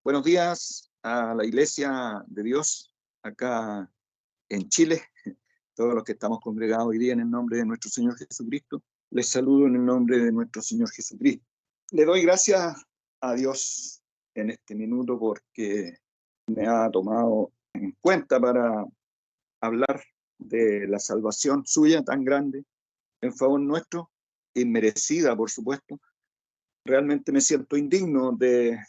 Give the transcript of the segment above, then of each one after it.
Buenos días a la Iglesia de Dios acá en Chile, todos los que estamos congregados hoy día en el nombre de nuestro Señor Jesucristo. Les saludo en el nombre de nuestro Señor Jesucristo. Le doy gracias a Dios en este minuto porque me ha tomado en cuenta para hablar de la salvación suya tan grande en favor nuestro, inmerecida, por supuesto. Realmente me siento indigno de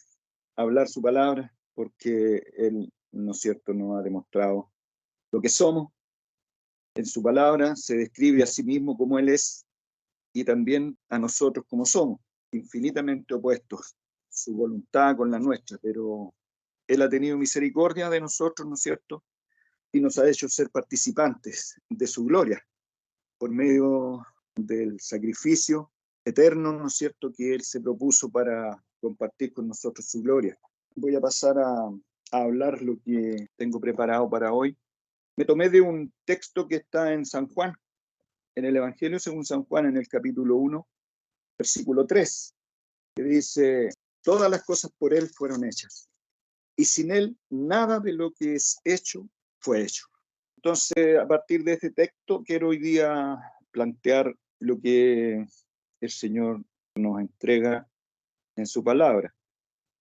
hablar su palabra, porque Él, ¿no es cierto?, nos ha demostrado lo que somos. En su palabra se describe a sí mismo como Él es y también a nosotros como somos, infinitamente opuestos, su voluntad con la nuestra, pero Él ha tenido misericordia de nosotros, ¿no es cierto?, y nos ha hecho ser participantes de su gloria por medio del sacrificio eterno, ¿no es cierto?, que Él se propuso para compartir con nosotros su gloria. Voy a pasar a hablar lo que tengo preparado para hoy. Me tomé de un texto que está en San Juan, en el Evangelio según San Juan, en el capítulo 1, versículo 3, que dice: todas las cosas por Él fueron hechas, y sin Él nada de lo que es hecho fue hecho. Entonces, a partir de este texto, quiero hoy día plantear lo que el Señor nos entrega en su palabra.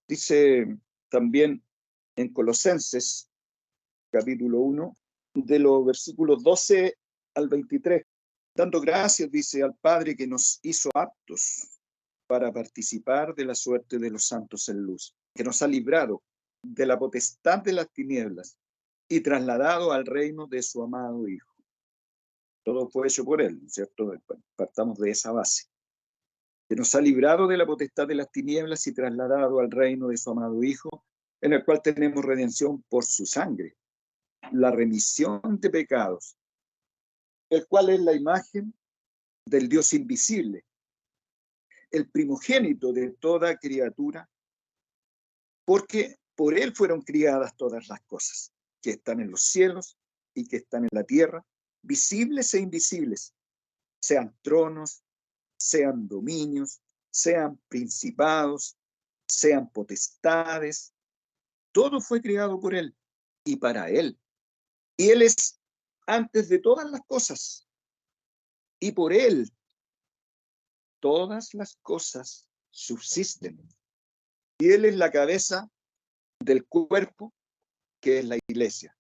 Dice también en Colosenses, capítulo 1, de los versículos 12 al 23. Dando gracias, dice, al Padre que nos hizo aptos para participar de la suerte de los santos en luz, que nos ha librado de la potestad de las tinieblas y trasladado al reino de su amado Hijo. Todo fue hecho por Él, ¿cierto? Partamos de esa base. Que nos ha librado de la potestad de las tinieblas y trasladado al reino de su amado Hijo, en el cual tenemos redención por su sangre, la remisión de pecados, el cual es la imagen del Dios invisible, el primogénito de toda criatura, porque por Él fueron criadas todas las cosas, que están en los cielos y que están en la tierra, visibles e invisibles, sean tronos, sean dominios, sean principados, sean potestades. Todo fue creado por Él y para Él. Y Él es antes de todas las cosas. Y por Él todas las cosas subsisten. Y Él es la cabeza del cuerpo, que es la iglesia.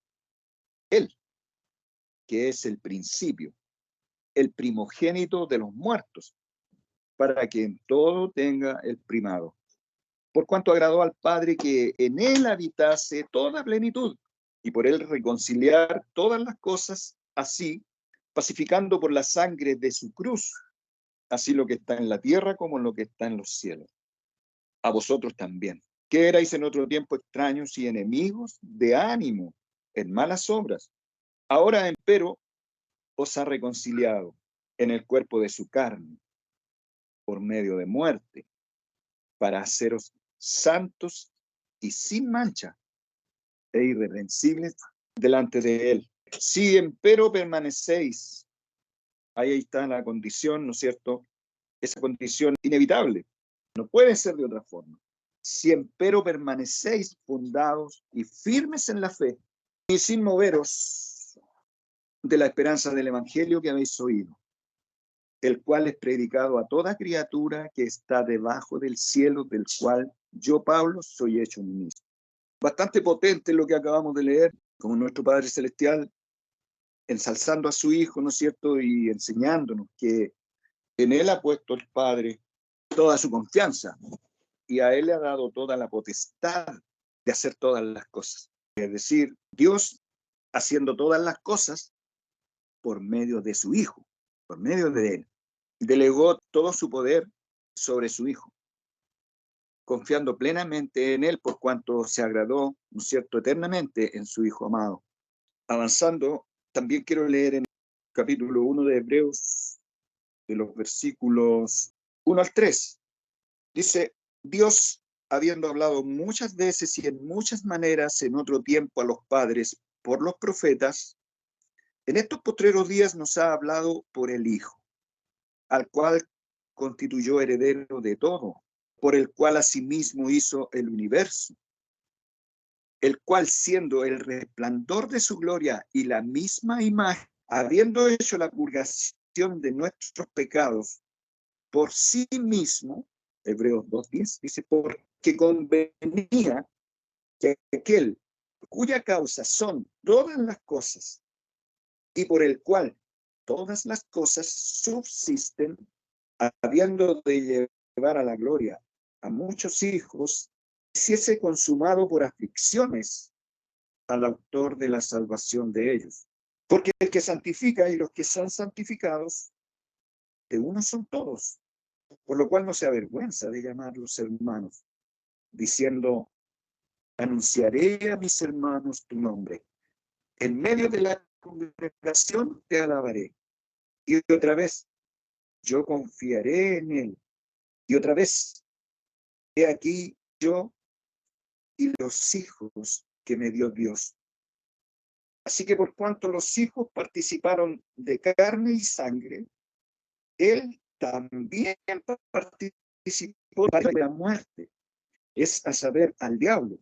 Él, que es el principio, el primogénito de los muertos, para que en todo tenga el primado. Por cuanto agradó al Padre que en Él habitase toda plenitud, y por Él reconciliar todas las cosas, así, pacificando por la sangre de su cruz, así lo que está en la tierra como lo que está en los cielos. A vosotros también, que erais en otro tiempo extraños y enemigos de ánimo, en malas obras. Ahora, empero, os ha reconciliado en el cuerpo de su carne, por medio de muerte, para haceros santos y sin mancha e irreprensibles delante de Él. Si empero permanecéis, ahí está la condición, ¿no es cierto? Esa condición inevitable, no puede ser de otra forma. Si empero permanecéis fundados y firmes en la fe, y sin moveros de la esperanza del Evangelio que habéis oído, el cual es predicado a toda criatura que está debajo del cielo, del cual yo, Pablo, soy hecho ministro. Bastante potente lo que acabamos de leer, como nuestro Padre Celestial, ensalzando a su Hijo, ¿no es cierto?, y enseñándonos que en Él ha puesto el Padre toda su confianza, y a Él le ha dado toda la potestad de hacer todas las cosas. Es decir, Dios haciendo todas las cosas por medio de su Hijo, por medio de Él. Delegó todo su poder sobre su Hijo, confiando plenamente en Él por cuanto se agradó, ¿no es cierto?, eternamente en su Hijo amado. Avanzando, también quiero leer en capítulo 1 de Hebreos, de los versículos 1 al 3. Dice: Dios, habiendo hablado muchas veces y en muchas maneras en otro tiempo a los padres por los profetas, en estos postreros días nos ha hablado por el Hijo, al cual constituyó heredero de todo, por el cual asimismo hizo el universo, el cual siendo el resplandor de su gloria y la misma imagen, habiendo hecho la purgación de nuestros pecados por sí mismo, Hebreos 2:10, dice, porque convenía que aquel cuya causa son todas las cosas y por el cual todas las cosas subsisten, habiendo de llevar a la gloria a muchos hijos, hiciese consumado por aflicciones al autor de la salvación de ellos. Porque el que santifica y los que son santificados, de uno son todos, por lo cual no se avergüenza de llamarlos hermanos, diciendo, anunciaré a mis hermanos tu nombre. En medio de la congregación te alabaré. Y otra vez, yo confiaré en él. Y otra vez, he aquí yo y los hijos que me dio Dios. Así que por cuanto los hijos participaron de carne y sangre, él también participó de la muerte, es a saber, al diablo,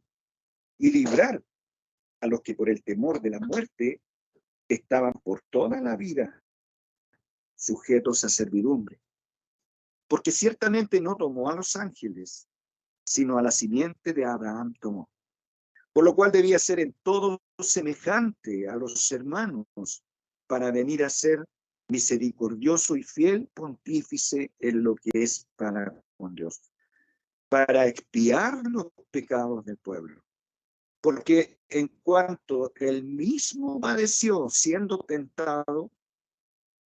y librar a los que por el temor de la muerte estaban por toda la vida sujetos a servidumbre. Porque ciertamente no tomó a los ángeles, sino a la simiente de Abraham tomó. Por lo cual debía ser en todo semejante a los hermanos, para venir a ser misericordioso y fiel pontífice en lo que es para con Dios, para expiar los pecados del pueblo. Porque en cuanto él mismo padeció siendo tentado,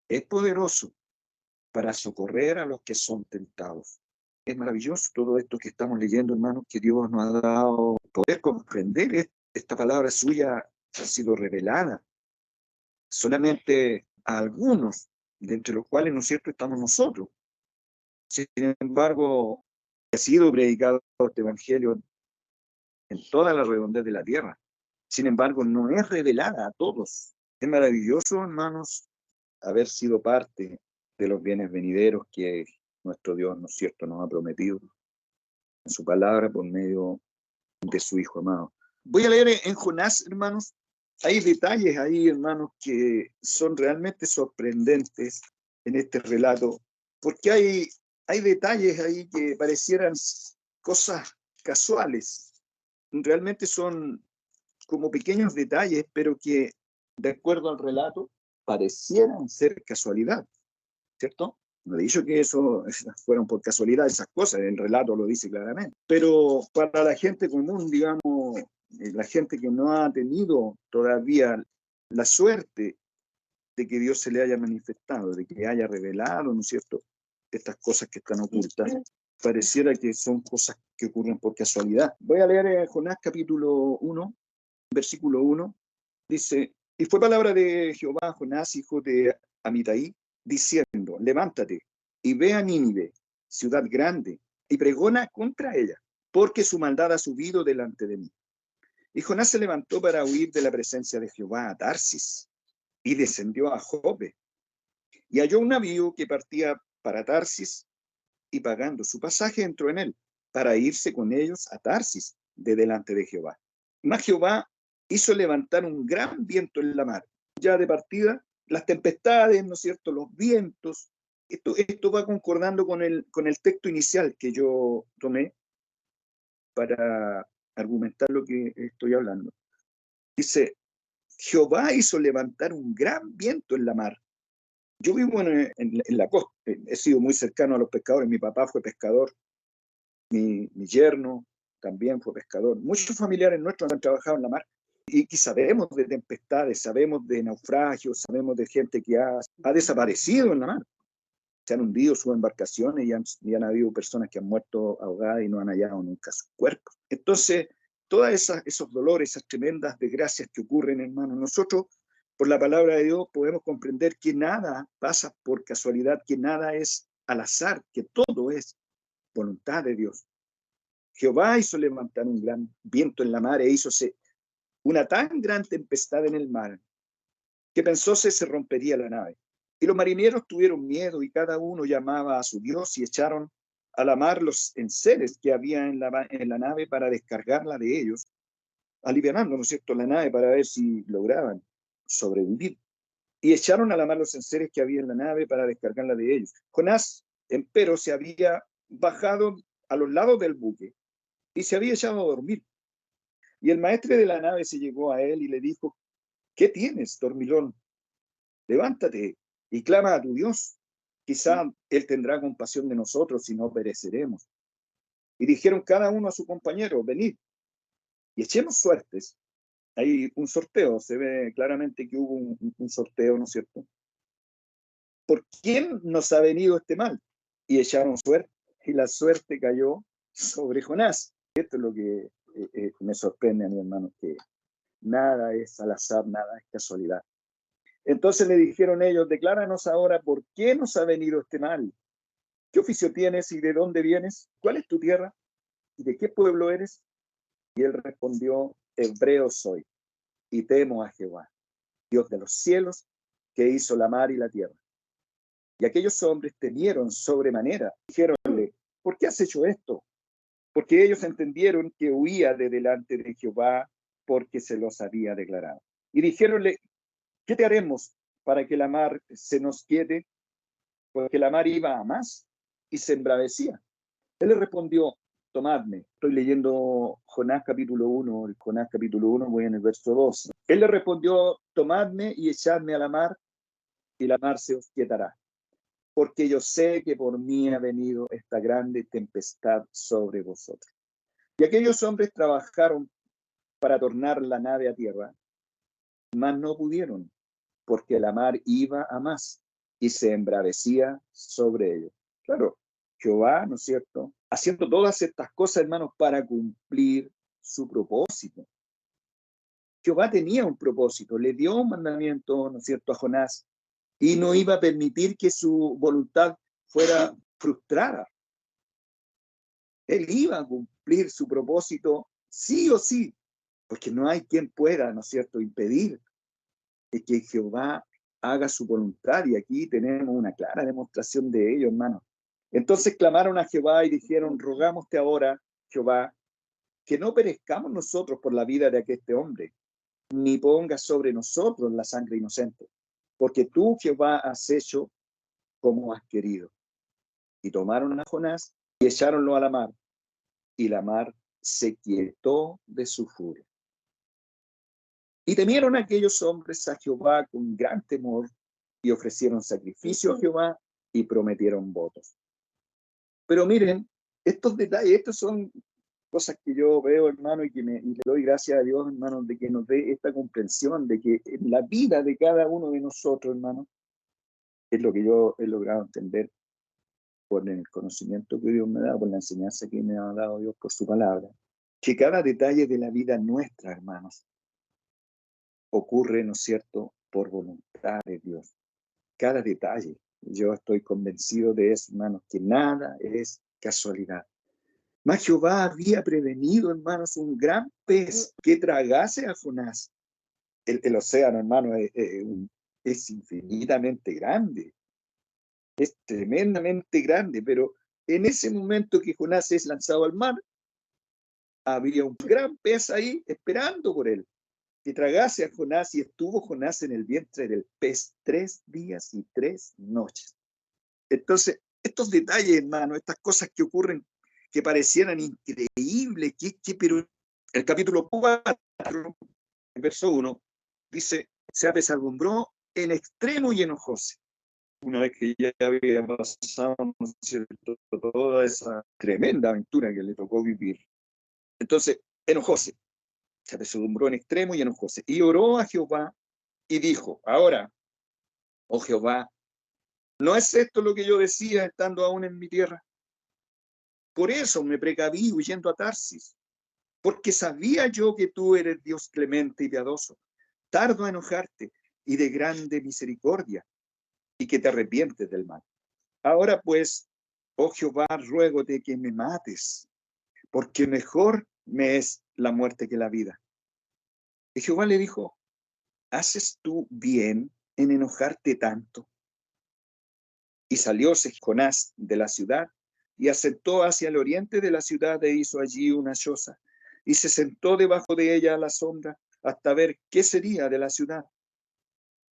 es poderoso para socorrer a los que son tentados. Es maravilloso todo esto que estamos leyendo, hermanos, que Dios nos ha dado poder comprender. Esta palabra suya ha sido revelada solamente a algunos, de entre los cuales, ¿no es cierto?, estamos nosotros. Sin embargo, ha sido predicado este evangelio en toda la redondez de la tierra. Sin embargo, no es revelada a todos. Es maravilloso, hermanos, haber sido parte de los bienes venideros que nuestro Dios, ¿no es cierto?, nos ha prometido en su palabra por medio de su Hijo amado. Voy a leer en Jonás, hermanos. Hay detalles ahí, hermanos, que son realmente sorprendentes en este relato, porque hay detalles ahí que parecieran cosas casuales. Realmente son como pequeños detalles, pero que, de acuerdo al relato, parecieran ser casualidad, ¿cierto? No he dicho que eso fueron por casualidad esas cosas, el relato lo dice claramente. Pero para la gente común, digamos, la gente que no ha tenido todavía la suerte de que Dios se le haya manifestado, de que haya revelado, ¿no es cierto?, estas cosas que están ocultas, pareciera que son cosas que ocurren por casualidad. Voy a leer Jonás capítulo 1, versículo 1, dice, y fue palabra de Jehová a Jonás, hijo de Amitai, diciendo, levántate y ve a Nínive, ciudad grande, y pregona contra ella, porque su maldad ha subido delante de mí. Y Jonás se levantó para huir de la presencia de Jehová a Tarsis, y descendió a Jope, y halló un navío que partía para Tarsis, y pagando su pasaje entró en él, para irse con ellos a Tarsis, de delante de Jehová. Mas Jehová hizo levantar un gran viento en la mar. Ya de partida, las tempestades, ¿no es cierto?, los vientos. Esto va concordando con el texto inicial que yo tomé para argumentar lo que estoy hablando. Dice, Jehová hizo levantar un gran viento en la mar. Yo vivo en la costa, he sido muy cercano a los pescadores, mi papá fue pescador, mi yerno también fue pescador, muchos familiares nuestros han trabajado en la mar, y sabemos de tempestades, sabemos de naufragios, sabemos de gente que ha desaparecido en la mar, se han hundido sus embarcaciones y han habido personas que han muerto ahogadas y no han hallado nunca sus cuerpos. Entonces, todos esos dolores, esas tremendas desgracias que ocurren, hermanos, nosotros, por la palabra de Dios, podemos comprender que nada pasa por casualidad, que nada es al azar, que todo es voluntad de Dios. Jehová hizo levantar un gran viento en la mar e hízose una tan gran tempestad en el mar que pensóse se rompería la nave. Y los marineros tuvieron miedo y cada uno llamaba a su Dios y echaron a la mar los enseres que había en la nave para descargarla de ellos. alivianando, ¿no es cierto?, la nave para ver si lograban sobrevivir. Y echaron a la mar los enseres que había en la nave para descargarla de ellos. Jonás, empero, se había bajado a los lados del buque y se había echado a dormir. Y el maestre de la nave se llegó a él y le dijo: ¿qué tienes, dormilón? Levántate y clama a tu Dios. Quizá él tendrá compasión de nosotros y no pereceremos. Y dijeron cada uno a su compañero: venid y echemos suertes. Hay un sorteo, se ve claramente que hubo un sorteo, ¿no es cierto? ¿Por quién nos ha venido este mal? Y echaron suerte, y la suerte cayó sobre Jonás. Esto es lo que me sorprende a mi hermano, que nada es al azar, nada es casualidad. Entonces le dijeron ellos: decláranos ahora por qué nos ha venido este mal. ¿Qué oficio tienes y de dónde vienes? ¿Cuál es tu tierra? ¿Y de qué pueblo eres? Y él respondió: hebreo soy, y temo a Jehová, Dios de los cielos, que hizo la mar y la tierra. Y aquellos hombres temieron sobremanera. Dijéronle: ¿por qué has hecho esto? Porque ellos entendieron que huía de delante de Jehová, porque se los había declarado. Y dijéronle: ¿qué te haremos para que la mar se nos quiete? Porque la mar iba a más y se embravecía. Él le respondió: tomadme. Estoy leyendo Jonás capítulo 1, Jonás capítulo 1, voy en el verso 2. Él le respondió: tomadme y echadme a la mar, y la mar se os quietará. Porque yo sé que por mí ha venido esta grande tempestad sobre vosotros. Y aquellos hombres trabajaron para tornar la nave a tierra, mas no pudieron, porque la mar iba a más y se embravecía sobre ellos. Claro, Jehová, ¿no es cierto?, haciendo todas estas cosas, hermanos, para cumplir su propósito. Jehová tenía un propósito, le dio un mandamiento, ¿no es cierto?, a Jonás, y no iba a permitir que su voluntad fuera frustrada. Él iba a cumplir su propósito sí o sí, porque no hay quien pueda, ¿no es cierto?, impedir que Jehová haga su voluntad. Y aquí tenemos una clara demostración de ello, hermano. Entonces clamaron a Jehová y dijeron: rogámoste ahora, Jehová, que no perezcamos nosotros por la vida de aquel hombre, ni pongas sobre nosotros la sangre inocente, porque tú, Jehová, has hecho como has querido. Y tomaron a Jonás y echáronlo a la mar, y la mar se quietó de su furia. Y temieron aquellos hombres a Jehová con gran temor, y ofrecieron sacrificio a Jehová y prometieron votos. Pero miren, estos detalles, estos son cosas que yo veo, hermano, y le doy gracias a Dios, hermano, de que nos dé esta comprensión de que en la vida de cada uno de nosotros, hermano, es lo que yo he logrado entender por el conocimiento que Dios me da, por la enseñanza que me ha dado Dios por su palabra, que cada detalle de la vida nuestra, hermanos, ocurre, ¿no es cierto?, por voluntad de Dios. Cada detalle. Yo estoy convencido de eso, hermanos, que nada es casualidad. Mas Jehová había prevenido, hermanos, un gran pez que tragase a Jonás. El océano, hermano, es infinitamente grande. Es tremendamente grande, pero en ese momento que Jonás es lanzado al mar, había un gran pez ahí esperando por él, que tragase a Jonás, y estuvo Jonás en el vientre del pez 3 días y 3 noches. Entonces, estos detalles, hermano, estas cosas que ocurren, que parecieran increíbles, pero el capítulo 4, el verso 1, dice: se apesadumbró en extremo y enojóse. Una vez que ya había pasado, ¿no es cierto?, toda esa tremenda aventura que le tocó vivir. Entonces, enojóse, se apesadumbró en extremo y enojóse, y oró a Jehová y dijo: ahora, oh Jehová, ¿no es esto lo que yo decía estando aún en mi tierra? Por eso me precaví huyendo a Tarsis, porque sabía yo que tú eres Dios clemente y piadoso, tardo a enojarte y de grande misericordia, y que te arrepientes del mal. Ahora pues, oh Jehová, ruégote que me mates, porque mejor me es la muerte que la vida. Y Jehová le dijo: ¿haces tú bien en enojarte tanto? Y salióse Jonás de la ciudad y asentó hacia el oriente de la ciudad e hizo allí una choza. y se sentó debajo de ella a la sombra hasta ver qué sería de la ciudad.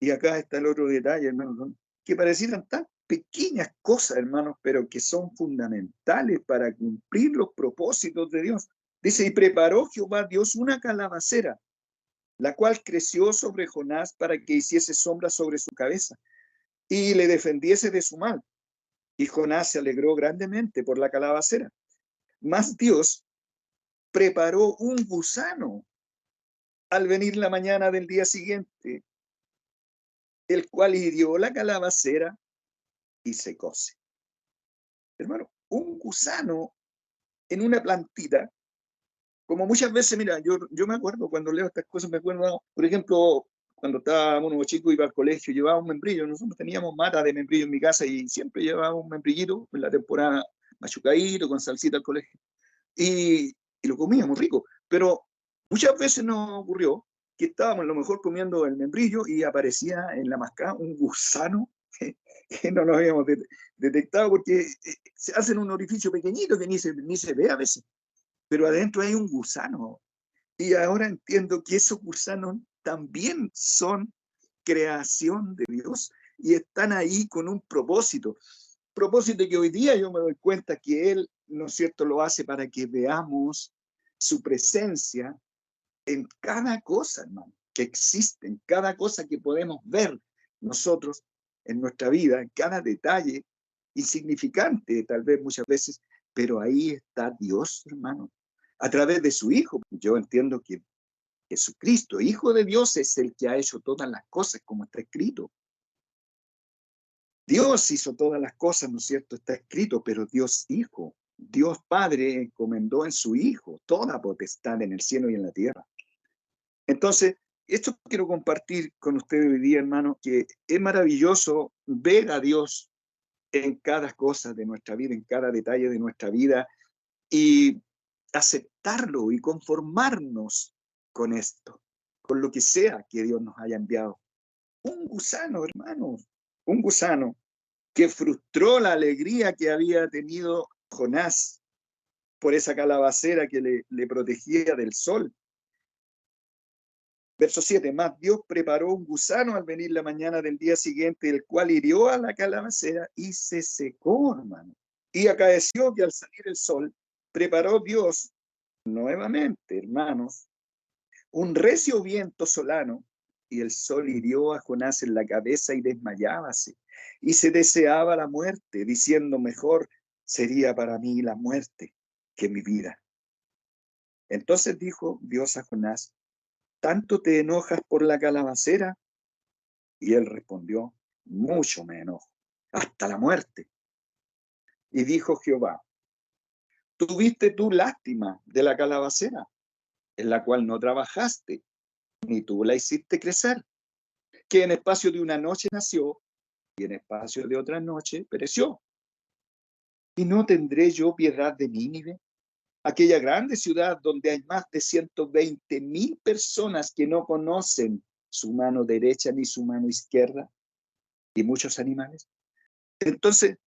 Y acá está el otro detalle, hermanos, ¿no? Que parecieran tan pequeñas cosas, hermanos, pero que son fundamentales para cumplir los propósitos de Dios. Dice, y preparó Jehová Dios una calabacera, la cual creció sobre Jonás para que hiciese sombra sobre su cabeza y le defendiese de su mal. Y Jonás se alegró grandemente por la calabacera. Mas Dios preparó un gusano al venir la mañana del día siguiente, el cual hirió la calabacera y secóse. Hermano, un gusano en una plantita, como muchas veces, mira, yo me acuerdo cuando leo estas cosas, me acuerdo, por ejemplo, cuando estaba uno chico, iba al colegio, llevaba un membrillo. Nosotros teníamos mata de membrillo en mi casa y siempre llevaba un membrillito en la temporada machucadito, con salsita al colegio. Y lo comíamos rico, pero muchas veces nos ocurrió que estábamos a lo mejor comiendo el membrillo y aparecía en la mascada un gusano que no lo habíamos detectado porque se hacen un orificio pequeñito que ni se ve a veces, pero adentro hay un gusano. Y ahora entiendo que esos gusanos también son creación de Dios y están ahí con un propósito. Propósito que hoy día yo me doy cuenta que Él, ¿no es cierto?, lo hace para que veamos su presencia en cada cosa, hermano, que existe, en cada cosa que podemos ver nosotros en nuestra vida, en cada detalle insignificante, tal vez muchas veces, pero ahí está Dios, hermano, a través de su Hijo. Yo entiendo que Jesucristo, Hijo de Dios, es el que ha hecho todas las cosas, como está escrito. Dios hizo todas las cosas, ¿no es cierto? Está escrito, pero Dios Hijo, Dios Padre encomendó en su Hijo toda potestad en el cielo y en la tierra. Entonces, esto quiero compartir con ustedes hoy día, hermano, que es maravilloso ver a Dios en cada cosa de nuestra vida, en cada detalle de nuestra vida, y aceptarlo y conformarnos con esto, con lo que sea que Dios nos haya enviado. Un gusano, hermanos, un gusano que frustró la alegría que había tenido Jonás por esa calabacera que le protegía del sol. Verso 7, más Dios preparó un gusano al venir la mañana del día siguiente, el cual hirió a la calabacera y se secó, hermano. Y acaeció que al salir el sol, preparó Dios nuevamente, hermanos, un recio viento solano, y el sol hirió a Jonás en la cabeza y desmayábase, y se deseaba la muerte, diciendo, mejor sería para mí la muerte que mi vida. Entonces dijo Dios a Jonás, ¿tanto te enojas por la calabacera? Y él respondió, mucho me enojo, hasta la muerte. Y dijo Jehová, ¿tuviste tú lástima de la calabacera, en la cual no trabajaste, ni tú la hiciste crecer, que en espacio de una noche nació, y en espacio de otra noche pereció? ¿Y no tendré yo piedad de Nínive, aquella grande ciudad donde hay más de 120,000 personas que no conocen su mano derecha ni su mano izquierda, y muchos animales? Entonces,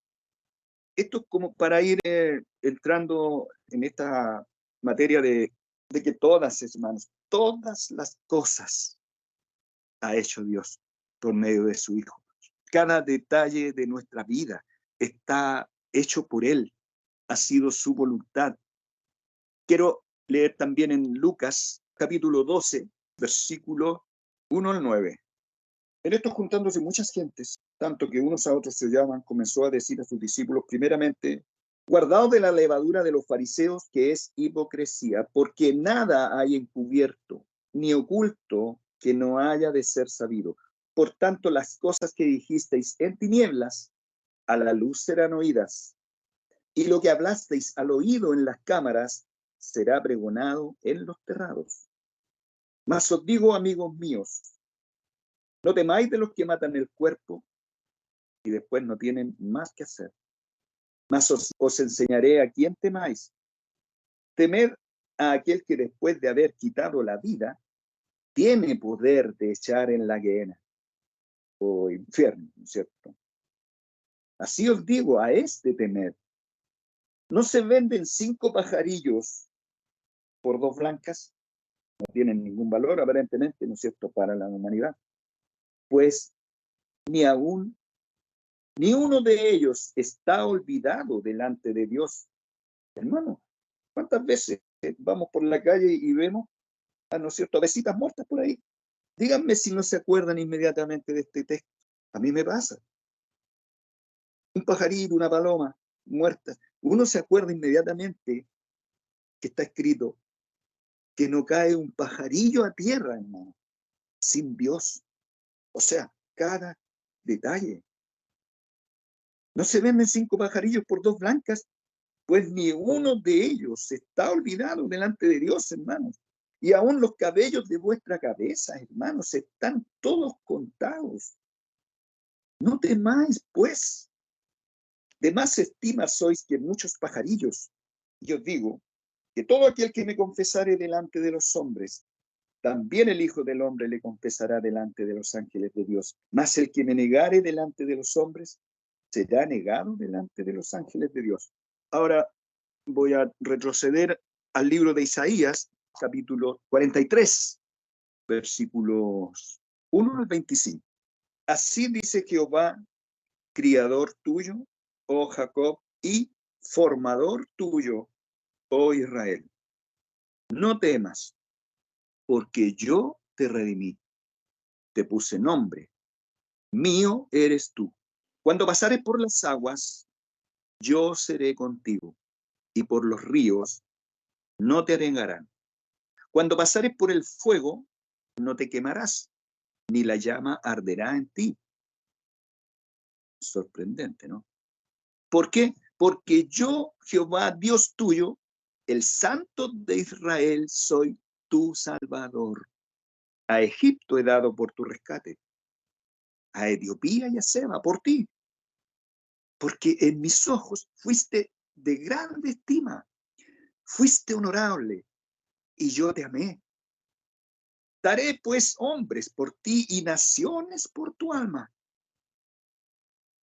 esto es como para ir entrando en esta materia de que todas, hermanos, todas las cosas ha hecho Dios por medio de su Hijo. Cada detalle de nuestra vida está hecho por Él, ha sido su voluntad. Quiero leer también en Lucas capítulo 12, versículo 1 al 9. En esto juntándose muchas gentes, tanto que unos a otros se llaman, comenzó a decir a sus discípulos, primeramente, guardaos de la levadura de los fariseos, que es hipocresía, porque nada hay encubierto, ni oculto, que no haya de ser sabido. Por tanto, las cosas que dijisteis en tinieblas, a la luz serán oídas, y lo que hablasteis al oído en las cámaras, será pregonado en los terrados. Mas os digo, amigos míos, no temáis de los que matan el cuerpo y después no tienen más que hacer. Mas os enseñaré a quién temáis. Temed a aquel que después de haber quitado la vida, tiene poder de echar en la gehenna o infierno, ¿no es cierto? Así os digo, a este temed. ¿No se venden 5 pajarillos por 2 blancas, no tienen ningún valor aparentemente, ¿no es cierto?, para la humanidad. Pues ni aún, ni uno de ellos está olvidado delante de Dios. Hermano, ¿cuántas veces vamos por la calle y vemos, ¿no es cierto?, avecitas muertas por ahí? Díganme si no se acuerdan inmediatamente de este texto. A mí me pasa. Un pajarito, una paloma muerta. Uno se acuerda inmediatamente que está escrito que no cae un pajarillo a tierra, hermano, sin Dios. O sea, cada detalle. No se venden 5 pajarillos por 2 blancas, pues ni uno de ellos está olvidado delante de Dios, hermanos. Y aún los cabellos de vuestra cabeza, hermanos, están todos contados. No temáis, pues. De más estima sois que muchos pajarillos. Y os digo que todo aquel que me confesare delante de los hombres, también el Hijo del Hombre le confesará delante de los ángeles de Dios. Mas el que me negare delante de los hombres, será negado delante de los ángeles de Dios. Ahora voy a retroceder al libro de Isaías, capítulo 43, versículos 1 al 25. Así dice Jehová, criador tuyo, oh Jacob, y formador tuyo, oh Israel. No temas, porque yo te redimí, te puse nombre, mío eres tú. Cuando pasares por las aguas, yo seré contigo, y por los ríos no te anegarán. Cuando pasares por el fuego, no te quemarás, ni la llama arderá en ti. Sorprendente, ¿no? ¿Por qué? Porque yo, Jehová, Dios tuyo, el Santo de Israel, soy tu Salvador. A Egipto he dado por tu rescate, a Etiopía y a Seba por ti, porque en mis ojos fuiste de grande estima, fuiste honorable, y yo te amé. Daré pues hombres por ti y naciones por tu alma.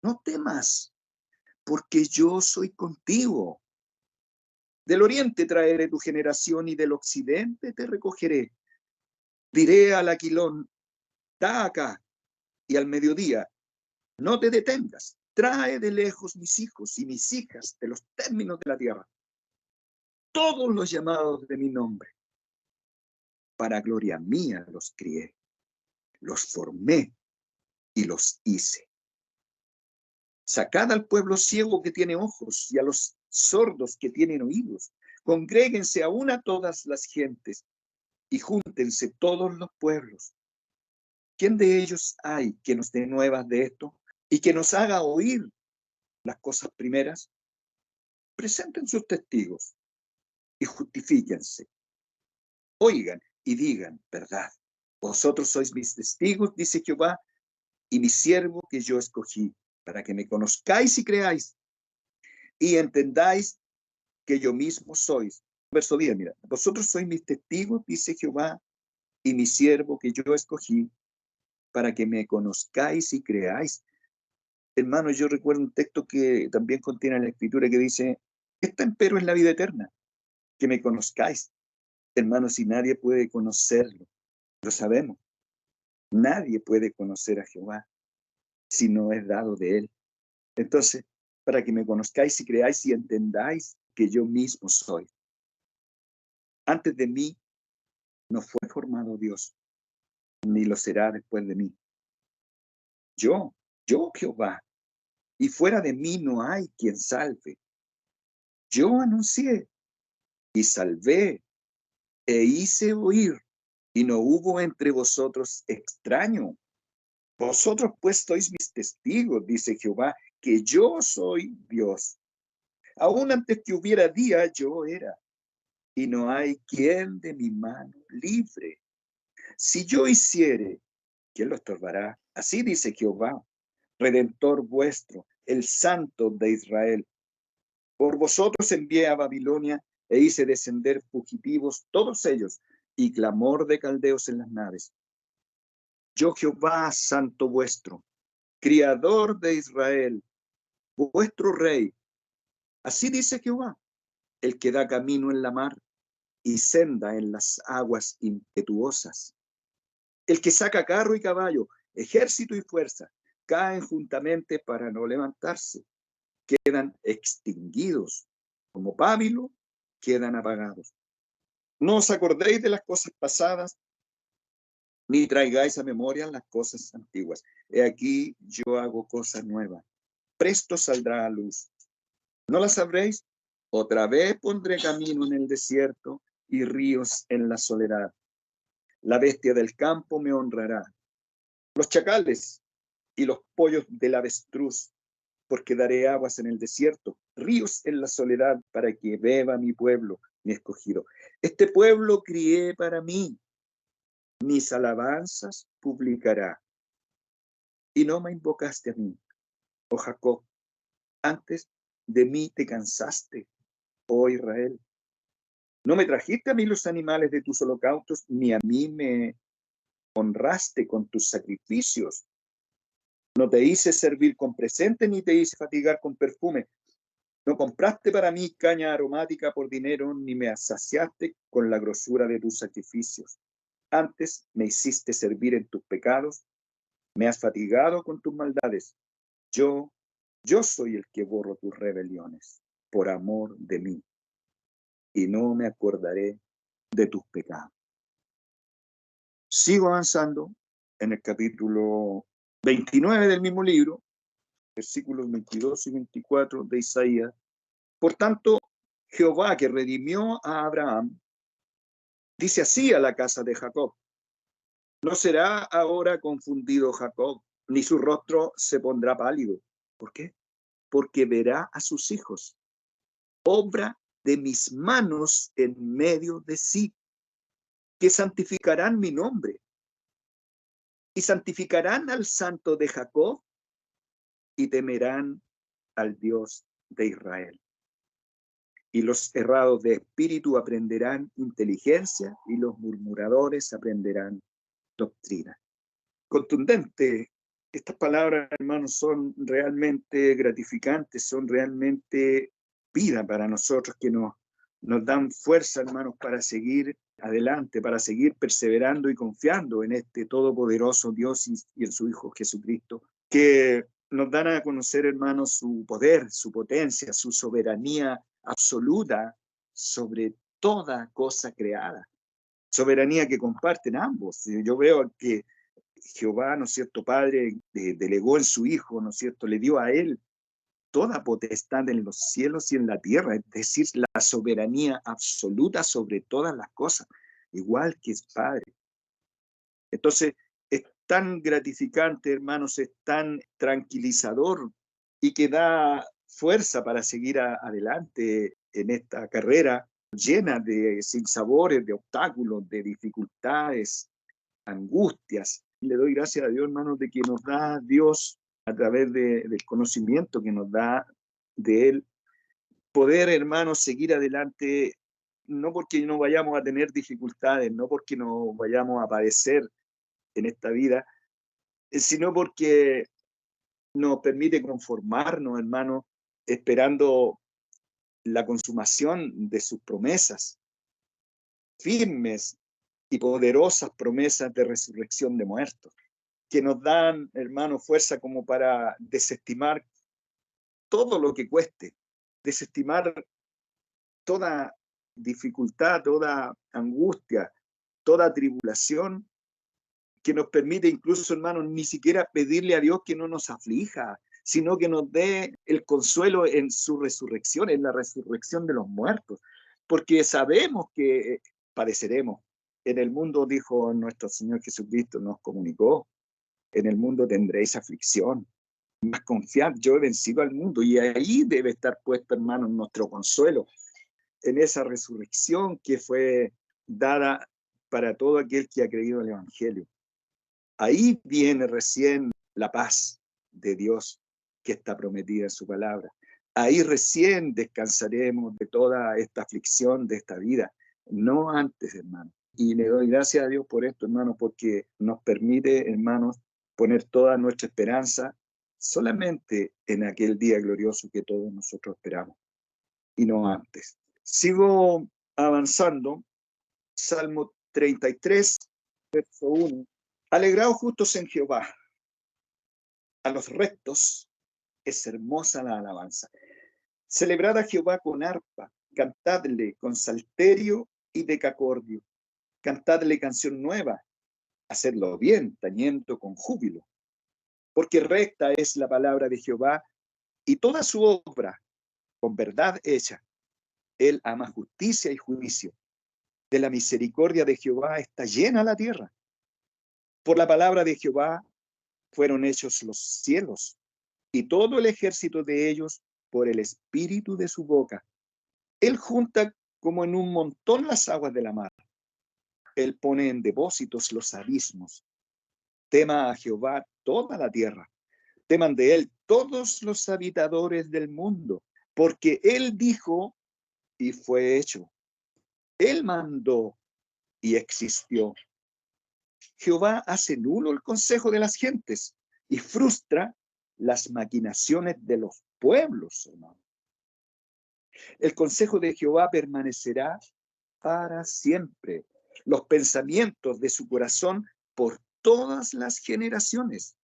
No temas, porque yo soy contigo. Del oriente traeré tu generación y del occidente te recogeré. Diré al aquilón, da acá, y al mediodía, no te detengas. Trae de lejos mis hijos y mis hijas de los términos de la tierra. Todos los llamados de mi nombre. Para gloria mía los crié, los formé y los hice. Sacad al pueblo ciego que tiene ojos y a los sordos que tienen oídos. Congréguense aún a todas las gentes y júntense todos los pueblos. ¿Quién de ellos hay que nos dé nuevas de esto y que nos haga oír las cosas primeras? Presenten sus testigos y justifíquense. Oigan y digan verdad. Vosotros sois mis testigos, dice Jehová, y mi siervo que yo escogí, para que me conozcáis y creáis, y entendáis que yo mismo sois. Verso 10, mira, vosotros sois mis testigos, dice Jehová, y mi siervo que yo escogí, para que me conozcáis y creáis. Hermanos, yo recuerdo un texto que también contiene la Escritura que dice, esta empero es la vida eterna, que me conozcáis. Hermanos, si nadie puede conocerlo, lo sabemos. Nadie puede conocer a Jehová si no es dado de él. Entonces, para que me conozcáis y creáis y entendáis que yo mismo soy. Antes de mí no fue formado Dios, ni lo será después de mí. Yo Jehová, y fuera de mí no hay quien salve. Yo anuncié y salvé e hice oír, y no hubo entre vosotros extraño. Vosotros pues sois mis testigos, dice Jehová, que yo soy Dios. Aún antes que hubiera día, yo era, y no hay quien de mi mano libre. Si yo hiciere, ¿quién lo estorbará? Así dice Jehová, Redentor vuestro, el Santo de Israel. Por vosotros envié a Babilonia e hice descender fugitivos todos ellos, y clamor de caldeos en las naves. Yo Jehová, Santo vuestro, Criador de Israel, vuestro Rey. Así dice Jehová, el que da camino en la mar y senda en las aguas impetuosas. El que saca carro y caballo, ejército y fuerza, caen juntamente para no levantarse. Quedan extinguidos. Como pábilo, quedan apagados. No os acordéis de las cosas pasadas, ni traigáis a memoria las cosas antiguas. He aquí yo hago cosas nuevas. Presto saldrá a luz. ¿No las sabréis? Otra vez pondré camino en el desierto y ríos en la soledad. La bestia del campo me honrará. Los chacales y los pollos del avestruz, porque daré aguas en el desierto, ríos en la soledad, para que beba mi pueblo, mi escogido. Este pueblo crié para mí, mis alabanzas publicará. Y no me invocaste a mí, oh Jacob, antes de mí te cansaste, oh Israel. No me trajiste a mí los animales de tus holocaustos, ni a mí me honraste con tus sacrificios. No te hice servir con presente, ni te hice fatigar con perfume. No compraste para mí caña aromática por dinero, ni me saciaste con la grosura de tus sacrificios. Antes me hiciste servir en tus pecados, me has fatigado con tus maldades. Yo soy el que borro tus rebeliones por amor de mí, y no me acordaré de tus pecados. Sigo avanzando en el capítulo 29 del mismo libro, versículos 22 y 24 de Isaías. Por tanto, Jehová, que redimió a Abraham, dice así a la casa de Jacob: no será ahora confundido Jacob, ni su rostro se pondrá pálido. ¿Por qué? Porque verá a sus hijos, obra de mis manos en medio de sí, que santificarán mi nombre, y santificarán al santo de Jacob, y temerán al Dios de Israel. Y los errados de espíritu aprenderán inteligencia, y los murmuradores aprenderán doctrina. Contundente. Estas palabras, hermanos, son realmente gratificantes, son realmente vida para nosotros, que nos dan fuerza, hermanos, para seguir adelante, para seguir perseverando y confiando en este todopoderoso Dios y en su Hijo Jesucristo, que nos dan a conocer, hermanos, su poder, su potencia, su soberanía absoluta sobre toda cosa creada. Soberanía que comparten ambos. Yo veo que Jehová, ¿no es cierto?, Padre, delegó en su Hijo, ¿no es cierto?, le dio a él toda potestad en los cielos y en la tierra, es decir, la soberanía absoluta sobre todas las cosas, igual que es Padre. Entonces, es tan gratificante, hermanos, es tan tranquilizador y que da fuerza para seguir adelante en esta carrera llena de sinsabores, de obstáculos, de dificultades, angustias. Le doy gracias a Dios, hermanos, de que nos da Dios a través del conocimiento que nos da de Él, poder, hermanos, seguir adelante, no porque no vayamos a tener dificultades, no porque no vayamos a padecer en esta vida, sino porque nos permite conformarnos, hermanos, esperando la consumación de sus promesas, firmes y poderosas promesas de resurrección de muertos, que nos dan, hermanos, fuerza como para desestimar todo lo que cueste, desestimar toda dificultad, toda angustia, toda tribulación, que nos permite incluso, hermanos, ni siquiera pedirle a Dios que no nos aflija, sino que nos dé el consuelo en su resurrección, en la resurrección de los muertos, porque sabemos que padeceremos. En el mundo, dijo nuestro Señor Jesucristo, nos comunicó, en el mundo tendréis aflicción. Más confiad, yo he vencido al mundo, y ahí debe estar puesto, hermanos, nuestro consuelo, en esa resurrección que fue dada para todo aquel que ha creído en el Evangelio. Ahí viene recién la paz de Dios que está prometida en su palabra. Ahí recién descansaremos de toda esta aflicción de esta vida, no antes, hermano. Y le doy gracias a Dios por esto, hermano, porque nos permite, hermanos, poner toda nuestra esperanza solamente en aquel día glorioso que todos nosotros esperamos, y no antes. Sigo avanzando Salmo 33, verso 1. Alegraos justos en Jehová, a los rectos es hermosa la alabanza. Celebrad a Jehová con arpa, cantadle con salterio y decacordio, cantadle canción nueva, hacedlo bien, tañendo con júbilo. Porque recta es la palabra de Jehová y toda su obra con verdad hecha. Él ama justicia y juicio. De la misericordia de Jehová está llena la tierra. Por la palabra de Jehová fueron hechos los cielos, y todo el ejército de ellos por el espíritu de su boca. Él junta como en un montón las aguas de la mar. Él pone en depósitos los abismos. Tema a Jehová toda la tierra. Teman de él todos los habitadores del mundo, porque él dijo y fue hecho. Él mandó y existió. Jehová hace nulo el consejo de las gentes y frustra las maquinaciones de los pueblos, hermano. El consejo de Jehová permanecerá para siempre. Los pensamientos de su corazón por todas las generaciones.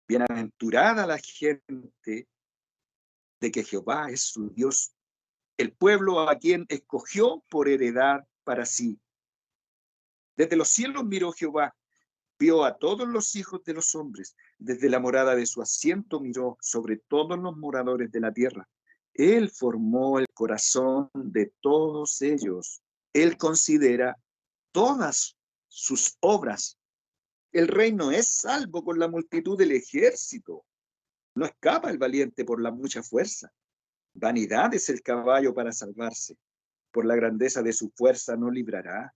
Bienaventurada la gente de que Jehová es su Dios, el pueblo a quien escogió por heredad para sí. Desde los cielos miró Jehová, vio a todos los hijos de los hombres, desde la morada de su asiento miró sobre todos los moradores de la tierra. Él formó el corazón de todos ellos. Él considera todas sus obras. El rey no es salvo con la multitud del ejército. No escapa el valiente por la mucha fuerza. Vanidad es el caballo para salvarse. Por la grandeza de su fuerza no librará.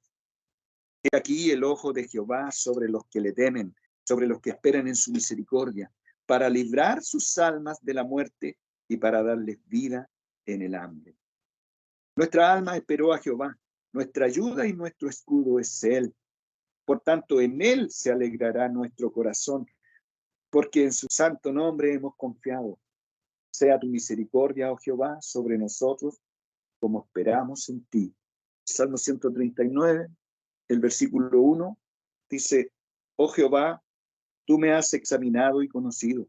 He aquí el ojo de Jehová sobre los que le temen, sobre los que esperan en su misericordia, para librar sus almas de la muerte y para darles vida en el hambre. Nuestra alma esperó a Jehová, nuestra ayuda y nuestro escudo es Él. Por tanto, en Él se alegrará nuestro corazón, porque en su santo nombre hemos confiado. Sea tu misericordia, oh Jehová, sobre nosotros, como esperamos en ti. Salmo 139, el versículo 1, dice, oh Jehová, tú me has examinado y conocido.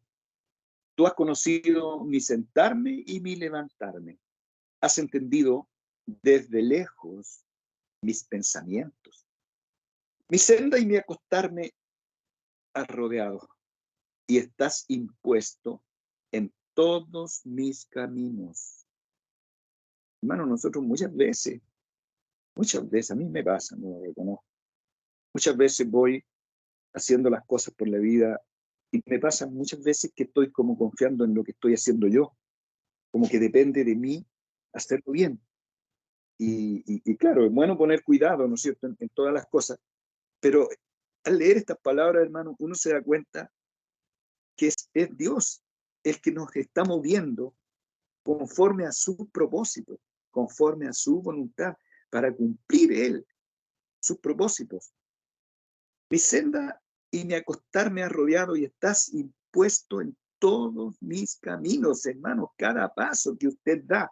Tú has conocido mi sentarme y mi levantarme. Has entendido desde lejos mis pensamientos. Mi senda y mi acostarme has rodeado, y estás impuesto en todos mis caminos. Hermano, nosotros muchas veces, a mí me pasa, no lo reconozco. Muchas veces voy haciendo las cosas por la vida y me pasa muchas veces que estoy como confiando en lo que estoy haciendo yo, como que depende de mí hacerlo bien. Y claro, es bueno poner cuidado, ¿no es cierto?, en todas las cosas, pero al leer estas palabras, hermano, uno se da cuenta que es Dios el que nos está moviendo conforme a su propósito, conforme a su voluntad, para cumplir Él sus propósitos. Mi senda y mi acostarme ha rodeado y estás impuesto en todos mis caminos, hermanos. Cada paso que usted da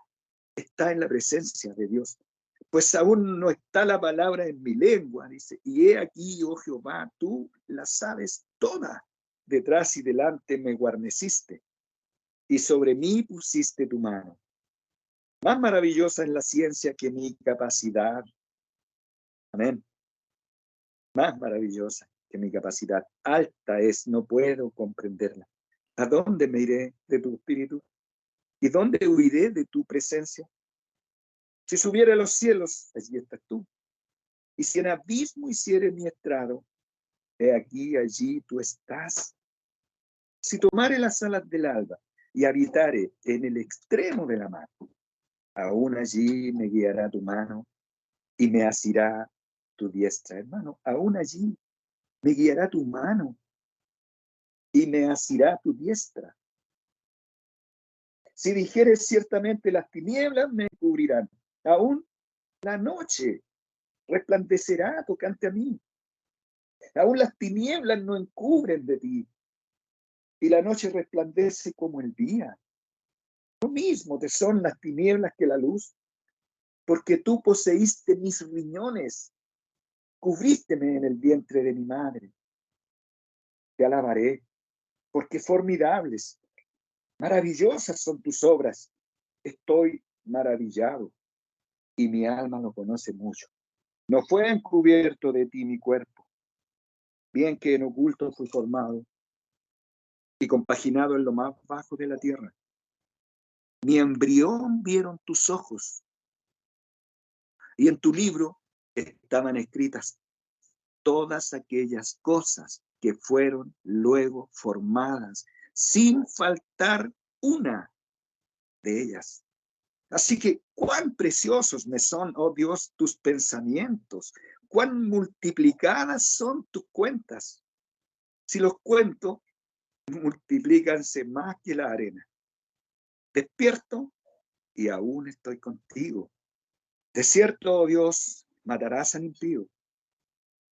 está en la presencia de Dios. Pues aún no está la palabra en mi lengua, dice, y he aquí, oh Jehová, tú la sabes toda. Detrás y delante me guarneciste, y sobre mí pusiste tu mano. Más maravillosa es la ciencia que mi capacidad. Amén. Más maravillosa que mi capacidad. Alta es, no puedo comprenderla. ¿A dónde me iré de tu espíritu? ¿Y dónde huiré de tu presencia? Si subiera a los cielos, allí estás tú. Y si en abismo hiciere mi estrado, he aquí, allí tú estás. Si tomare las alas del alba y habitare en el extremo de la mar, aún allí me guiará tu mano y me asirá tu diestra, hermano. Aún allí me guiará tu mano y me asirá tu diestra. Si dijeres ciertamente las tinieblas me cubrirán, aún la noche resplandecerá tocante a mí. Aún las tinieblas no encubren de ti, y la noche resplandece como el día. Lo mismo te son las tinieblas que la luz. porque tú poseíste mis riñones, cubrísteme en el vientre de mi madre. Te alabaré, porque formidables, maravillosas son tus obras. Estoy maravillado, y mi alma lo conoce mucho. No fue encubierto de ti mi cuerpo, bien que en oculto fui formado y compaginado en lo más bajo de la tierra. Mi embrión vieron tus ojos, y en tu libro estaban escritas todas aquellas cosas que fueron luego formadas, sin faltar una de ellas. Así que cuán preciosos me son, oh Dios, tus pensamientos, cuán multiplicadas son tus cuentas. Si los cuento, multiplícanse más que la arena. Despierto y aún estoy contigo. De cierto, oh Dios, matarás al impío.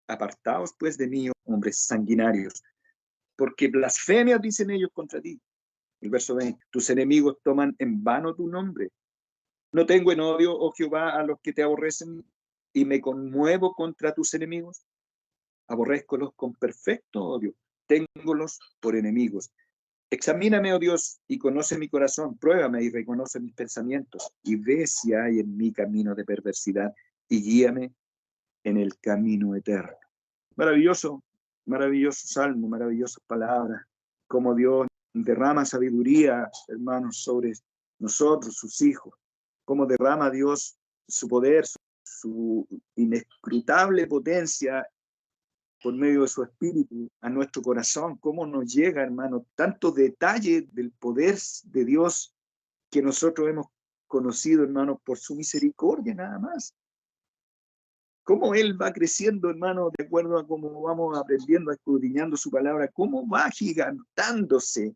Apartaos pues de mí, hombres sanguinarios, porque blasfemias dicen ellos contra ti. El verso 20, tus enemigos toman en vano tu nombre. No tengo en odio, oh Jehová, a los que te aborrecen, y me conmuevo contra tus enemigos. Aborrézcolos con perfecto odio, téngolos por enemigos. Examíname, oh Dios, y conoce mi corazón, pruébame y reconoce mis pensamientos, y ve si hay en mí camino de perversidad, y guíame en el camino eterno. Maravilloso, maravilloso salmo, maravillosas palabras, como Dios derrama sabiduría, hermanos, sobre nosotros, sus hijos, como derrama Dios su poder, su inescrutable potencia por medio de su espíritu a nuestro corazón, cómo nos llega, hermano, tantos detalles del poder de Dios que nosotros hemos conocido, hermano, por su misericordia nada más. Cómo Él va creciendo, hermano, de acuerdo a cómo vamos aprendiendo, escudriñando su palabra, cómo va gigantándose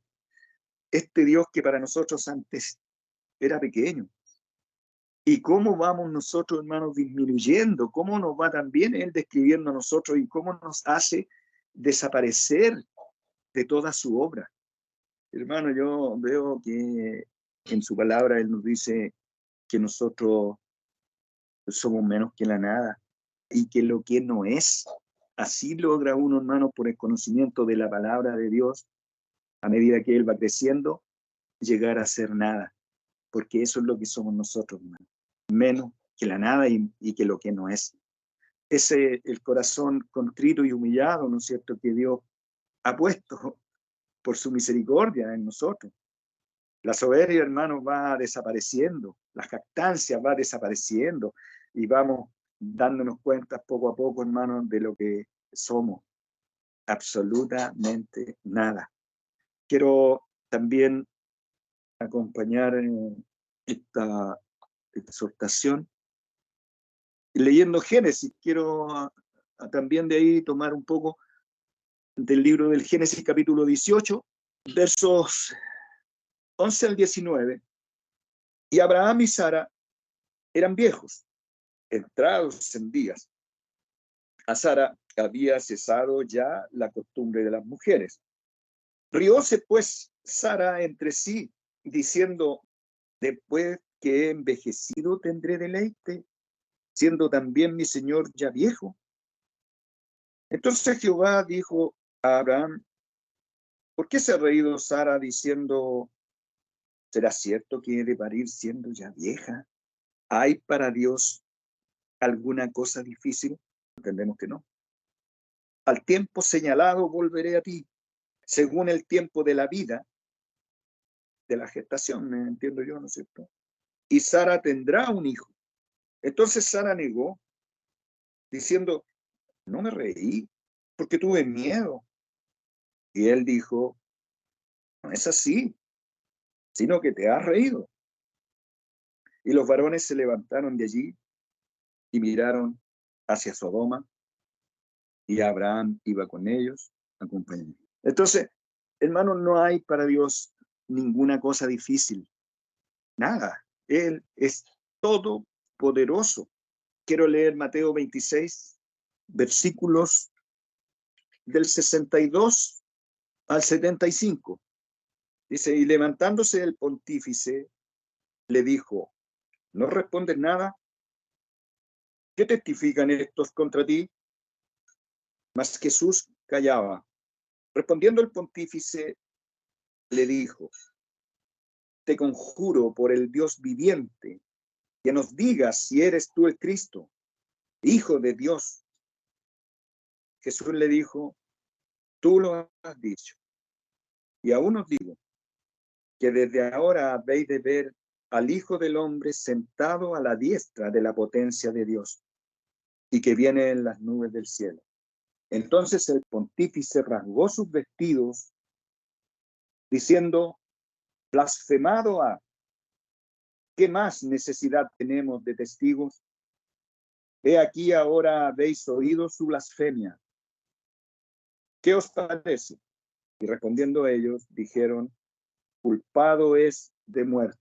este Dios que para nosotros antes era pequeño. Y cómo vamos nosotros, hermanos, disminuyendo, cómo nos va también Él describiendo a nosotros y cómo nos hace desaparecer de toda su obra. Hermano, yo veo que en su palabra Él nos dice que nosotros somos menos que la nada y que lo que no es, así logra uno, hermano, por el conocimiento de la palabra de Dios, a medida que Él va creciendo, llegar a ser nada, porque eso es lo que somos nosotros, hermano, menos que la nada y que lo que no es. Ese el corazón contrito y humillado, ¿no es cierto?, que Dios ha puesto por su misericordia en nosotros. La soberbia, hermano, va desapareciendo, la jactancia va desapareciendo y vamos dándonos cuenta poco a poco, hermano, de lo que somos. Absolutamente nada. Quiero también acompañar esta exhortación leyendo Génesis. Quiero también de ahí tomar un poco del libro del Génesis capítulo 18, versos 11 al 19. Y Abraham y Sara eran viejos, entrados en días. A Sara había cesado ya la costumbre de las mujeres. Rióse pues Sara entre sí, diciendo, después que he envejecido tendré deleite, siendo también mi señor ya viejo. Entonces Jehová dijo a Abraham, ¿por qué se ha reído Sara diciendo, será cierto que he de parir siendo ya vieja? ¿Hay para Dios alguna cosa difícil? Entendemos que no. Al tiempo señalado volveré a ti, según el tiempo de la vida, de la gestación, me entiendo yo, ¿no es cierto? Y Sara tendrá un hijo. Entonces Sara negó, diciendo, no me reí, porque tuve miedo. Y él dijo, no es así, sino que te has reído. Y los varones se levantaron de allí y miraron hacia Sodoma, y Abraham iba con ellos, acompañando. Entonces, hermanos, no hay para Dios ninguna cosa difícil, nada. Él es todopoderoso. Quiero leer Mateo 26, versículos del 62 al 75. Dice, y levantándose el pontífice, le dijo, ¿no respondes nada? ¿Qué testifican estos contra ti? Mas Jesús callaba. Respondiendo el pontífice, le dijo: te conjuro por el Dios viviente, que nos digas si eres tú el Cristo, Hijo de Dios. Jesús le dijo: tú lo has dicho. Y aún os digo que desde ahora habéis de ver al Hijo del Hombre sentado a la diestra de la potencia de Dios, y que viene en las nubes del cielo. Entonces el pontífice rasgó sus vestidos, diciendo: blasfemado ha. ¿Qué más necesidad tenemos de testigos? He aquí ahora habéis oído su blasfemia. ¿Qué os parece? Y respondiendo ellos, dijeron: culpado es de muerte.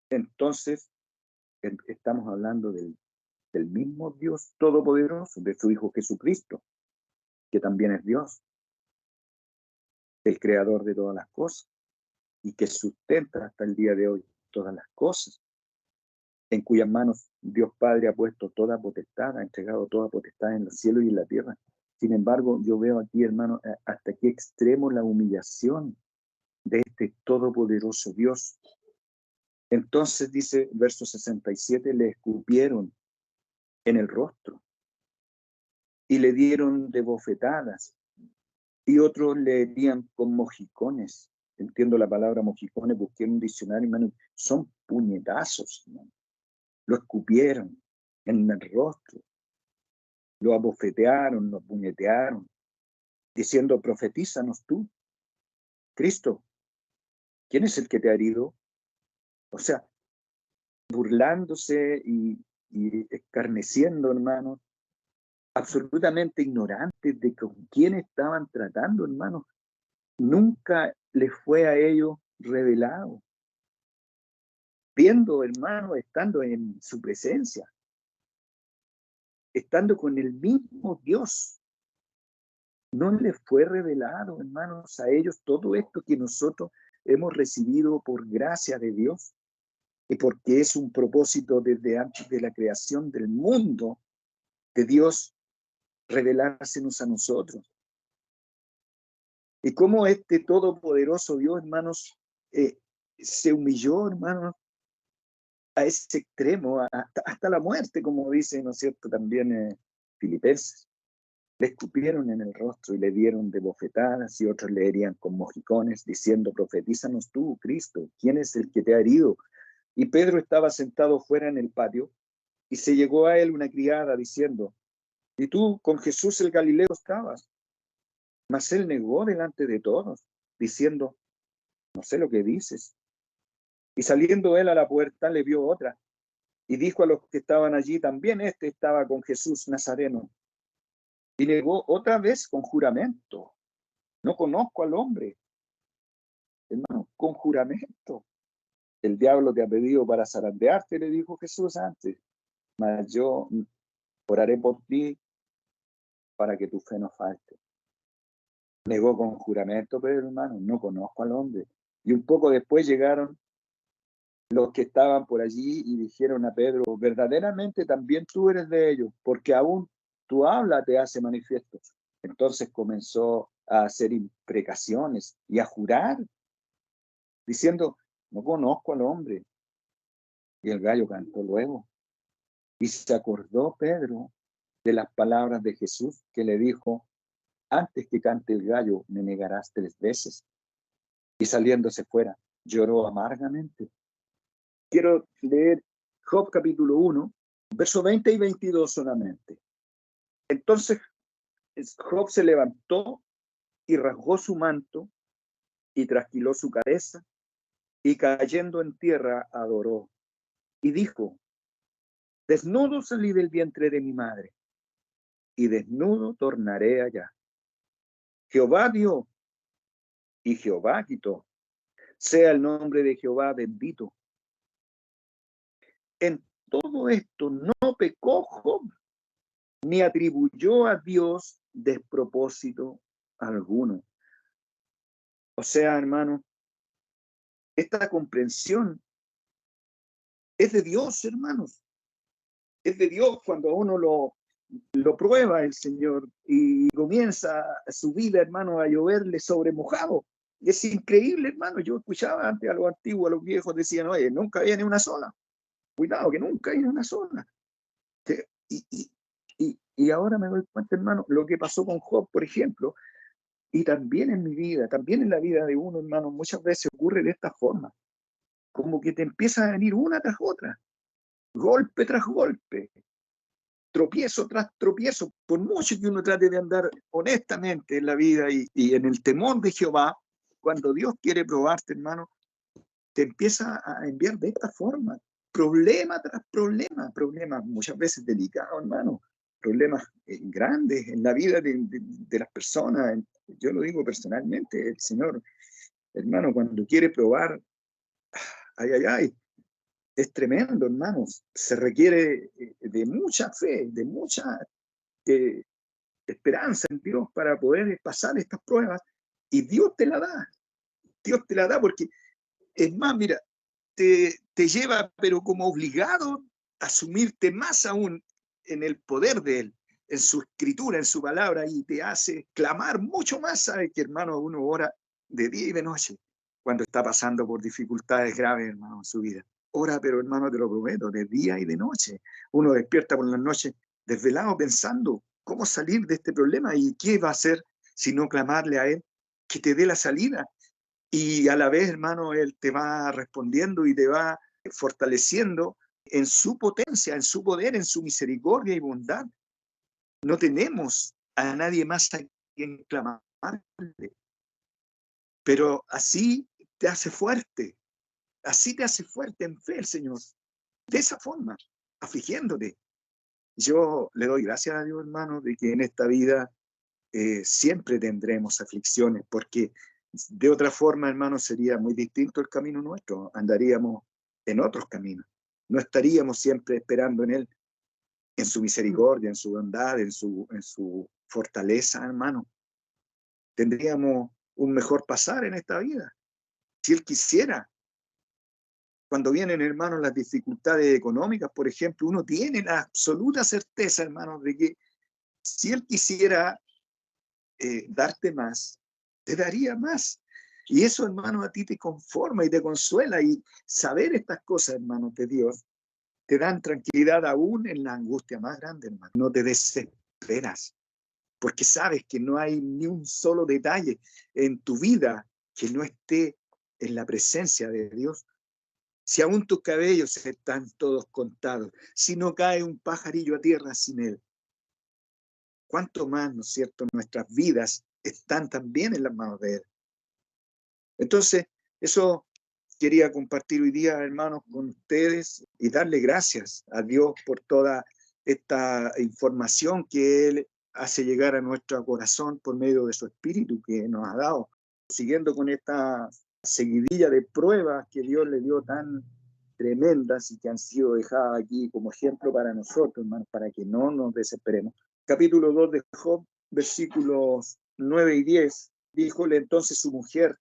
Entonces, estamos hablando del mismo Dios Todopoderoso, de su Hijo Jesucristo, que también es Dios, el creador de todas las cosas, y que sustenta hasta el día de hoy todas las cosas, en cuyas manos Dios Padre ha puesto toda potestad, ha entregado toda potestad en los cielos y en la tierra. Sin embargo, yo veo aquí, hermano, hasta qué extremo la humillación de este todopoderoso Dios. Entonces dice, verso 67, le escupieron en el rostro y le dieron de bofetadas, y otros le herían con mojicones. Entiendo la palabra mojicones, busqué en un diccionario, hermano, son puñetazos, hermano. Lo escupieron en el rostro, lo abofetearon, lo puñetearon, diciendo: profetízanos tú, Cristo, ¿quién es el que te ha herido? O sea, burlándose y escarneciendo, hermanos, absolutamente ignorantes de con quién estaban tratando, hermanos. Nunca les fue a ellos revelado. Viendo, hermanos, estando en su presencia, estando con el mismo Dios, no les fue revelado, hermanos, a ellos todo esto que nosotros hemos recibido por gracia de Dios, y porque es un propósito desde antes de la creación del mundo, de Dios revelársenos a nosotros. Y cómo este todopoderoso Dios, hermanos, se humilló, hermanos, a ese extremo, hasta la muerte, como dice, ¿no es cierto?, también Filipenses. Le escupieron en el rostro y le dieron de bofetadas, y otros le herían con mojicones, diciendo: profetízanos tú, Cristo, ¿quién es el que te ha herido? Y Pedro estaba sentado fuera en el patio, y se llegó a él una criada diciendo: ¿y tú con Jesús el Galileo estabas? Mas él negó delante de todos, diciendo: no sé lo que dices. Y saliendo él a la puerta, le vio otra, y dijo a los que estaban allí: también este estaba con Jesús Nazareno. Y negó otra vez con juramento: no conozco al hombre. Hermano, con juramento. El diablo te ha pedido para zarandearte, le dijo Jesús antes, mas yo oraré por ti para que tu fe no falte. Negó con juramento, pero hermano, no conozco al hombre. Y un poco después llegaron los que estaban por allí y dijeron a Pedro: verdaderamente también tú eres de ellos, porque aún tu habla te hace manifiesto. Entonces comenzó a hacer imprecaciones y a jurar, diciendo: no conozco al hombre. Y el gallo cantó luego. Y se acordó Pedro de las palabras de Jesús, que le dijo: antes que cante el gallo, me negarás 3 veces. Y saliéndose fuera, lloró amargamente. Quiero leer Job capítulo 1, verso 20 y 22 solamente. Entonces Job se levantó y rasgó su manto y trasquiló su cabeza, y cayendo en tierra adoró. Y dijo: desnudo salí del vientre de mi madre, y desnudo tornaré allá. Jehová dio y Jehová quitó. Sea el nombre de Jehová bendito. En todo esto no pecó Job, ni atribuyó a Dios despropósito alguno. O sea, hermano, esta comprensión es de Dios, hermanos. es de Dios cuando uno lo prueba el Señor y comienza su vida, hermano, a lloverle sobre mojado. Y es increíble, hermano. Yo escuchaba antes a los antiguos, a los viejos, decían, oye, nunca había ni una sola. Cuidado, que nunca hay ni una sola. Y ahora me doy cuenta, hermano, lo que pasó con Job, por ejemplo, y también en mi vida, también en la vida de uno, hermano, muchas veces ocurre de esta forma. Como que te empieza a venir una tras otra, golpe tras golpe, tropiezo tras tropiezo, por mucho que uno trate de andar honestamente en la vida y en el temor de Jehová, cuando Dios quiere probarte, hermano, te empieza a enviar de esta forma, problema tras problema, problemas muchas veces delicados, hermano, problemas grandes en la vida de las personas. Yo lo digo personalmente, el Señor, hermano, cuando quiere probar, ay, ay, ay, es tremendo, hermanos. Se requiere de mucha fe, de mucha eh, esperanza en Dios para poder pasar estas pruebas. Y Dios te la da. Dios te la da porque, es más, mira, te lleva, pero como obligado, a sumirte más aún en el poder de Él, en su escritura, en su palabra, y te hace clamar mucho más. Sabe que, hermano, uno ora de día y de noche cuando está pasando por dificultades graves, hermano, en su vida. Ora, pero hermano, te lo prometo, de día y de noche. Uno despierta por las noches desvelado pensando cómo salir de este problema y qué va a hacer si no clamarle a Él que te dé la salida. Y a la vez, hermano, Él te va respondiendo y te va fortaleciendo en su potencia, en su poder, en su misericordia y bondad. No tenemos a nadie más a quien clamarle, pero así te hace fuerte. Así te hace fuerte en fe el Señor. De esa forma, afligiéndote. Yo le doy gracias a Dios, hermano, de que en esta vida siempre tendremos aflicciones, porque de otra forma, hermano, sería muy distinto el camino nuestro. Andaríamos en otros caminos. No estaríamos siempre esperando en Él, en su misericordia, en su bondad, en su fortaleza, hermano. Tendríamos un mejor pasar en esta vida. Si Él quisiera. Cuando vienen, hermanos, las dificultades económicas, por ejemplo, uno tiene la absoluta certeza, hermanos, de que si Él quisiera darte más, te daría más. Y eso, hermano, a ti te conforma y te consuela. Y saber estas cosas, hermanos, de Dios, te dan tranquilidad aún en la angustia más grande, hermano. No te desesperas, porque sabes que no hay ni un solo detalle en tu vida que no esté en la presencia de Dios. Si aún tus cabellos están todos contados, si no cae un pajarillo a tierra sin Él, ¿cuánto más, no es cierto?, nuestras vidas están también en las manos de Él. Entonces, eso quería compartir hoy día, hermanos, con ustedes y darle gracias a Dios por toda esta información que Él hace llegar a nuestro corazón por medio de su Espíritu que nos ha dado. Siguiendo con esta seguidilla de pruebas que Dios le dio tan tremendas y que han sido dejadas aquí como ejemplo para nosotros, hermanos, para que no nos desesperemos. Capítulo 2 de Job, versículos 9 y 10, díjole entonces su mujer,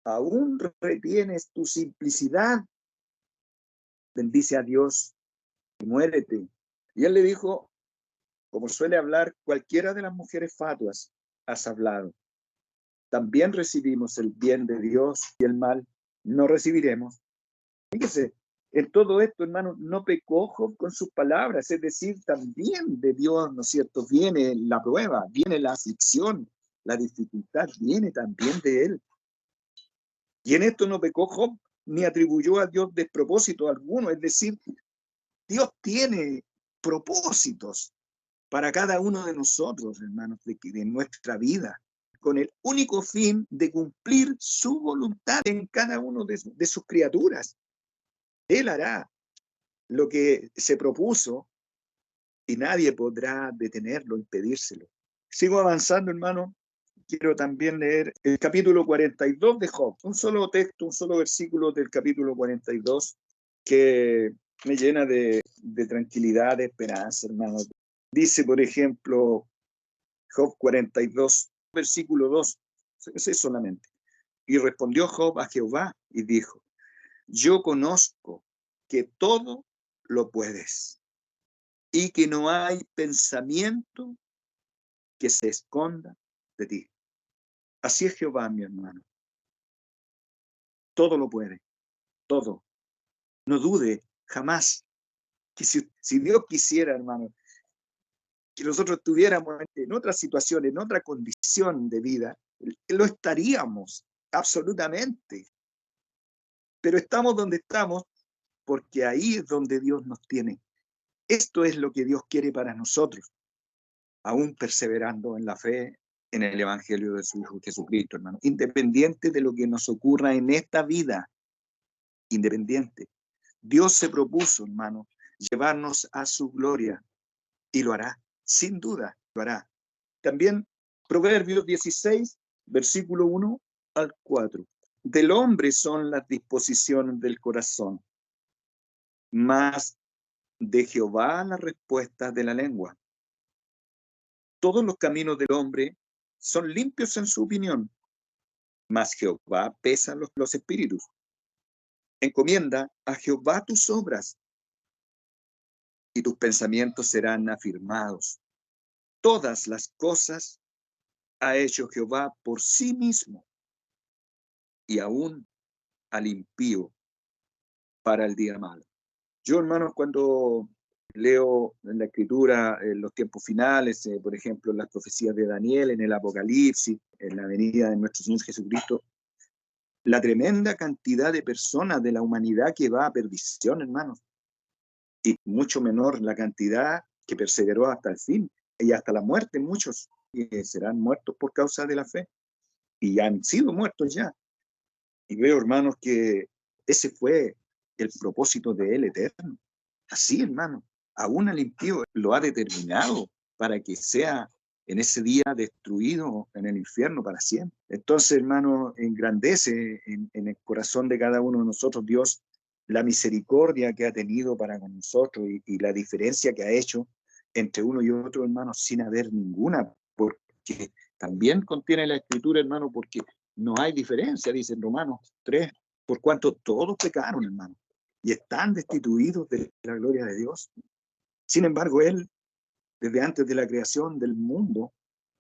¿aún retienes tu simplicidad? Bendice a Dios y muérete. Y él le dijo, como suele hablar cualquiera de las mujeres fatuas, has hablado. También recibimos el bien de Dios y el mal no recibiremos. Fíjese, en todo esto, hermano, no pecó Job con sus palabras, es decir, también de Dios, ¿no es cierto? Viene la prueba, viene la aflicción, la dificultad, viene también de Él. Y en esto no pecó Job, ni atribuyó a Dios despropósito alguno, es decir, Dios tiene propósitos para cada uno de nosotros, hermanos, de nuestra vida, con el único fin de cumplir su voluntad en cada uno de sus criaturas. Él hará lo que se propuso y nadie podrá detenerlo, impedírselo. Sigo avanzando, hermano. Quiero también leer el capítulo 42 de Job. Un solo texto, un solo versículo del capítulo 42 que me llena de tranquilidad, de esperanza, hermano. Dice, por ejemplo, Job 42, versículo 2. Ese solamente. Y respondió Job a Jehová y dijo, yo conozco que todo lo puedes y que no hay pensamiento que se esconda de ti. Así es Jehová, mi hermano. Todo lo puede, todo. No dude jamás que si Dios quisiera, hermano, que nosotros estuviéramos en otra situación, en otra condición de vida, lo estaríamos, absolutamente. Pero estamos donde estamos porque ahí es donde Dios nos tiene. Esto es lo que Dios quiere para nosotros, aún perseverando en la fe, en el Evangelio de su Hijo Jesucristo, hermano. Independiente de lo que nos ocurra en esta vida, independiente. Dios se propuso, hermano, llevarnos a su gloria y lo hará, sin duda, lo hará. También Proverbios 16, versículo 1 al 4. Del hombre son las disposiciones del corazón, mas de Jehová las respuestas de la lengua. Todos los caminos del hombre son limpios en su opinión, mas Jehová pesa los espíritus. Encomienda a Jehová tus obras y tus pensamientos serán afirmados. Todas las cosas ha hecho Jehová por sí mismo y aún al impío para el día malo. Yo, hermanos, cuando leo en la Escritura, en los tiempos finales, por ejemplo, en las profecías de Daniel, en el Apocalipsis, en la venida de nuestro Señor Jesucristo, la tremenda cantidad de personas de la humanidad que va a perdición, hermanos, y mucho menor la cantidad que perseveró hasta el fin y hasta la muerte, muchos serán muertos por causa de la fe y han sido muertos ya. Y veo, hermanos, que ese fue el propósito de él eterno. Así, hermano, aún al impío lo ha determinado para que sea en ese día destruido en el infierno para siempre. Entonces, hermano, engrandece en el corazón de cada uno de nosotros Dios la misericordia que ha tenido para con nosotros y la diferencia que ha hecho entre uno y otro, hermano, sin haber ninguna, porque también contiene la Escritura, hermano, porque no hay diferencia, dice en Romanos 3, por cuanto todos pecaron, hermano, y están destituidos de la gloria de Dios. Sin embargo, Él, desde antes de la creación del mundo,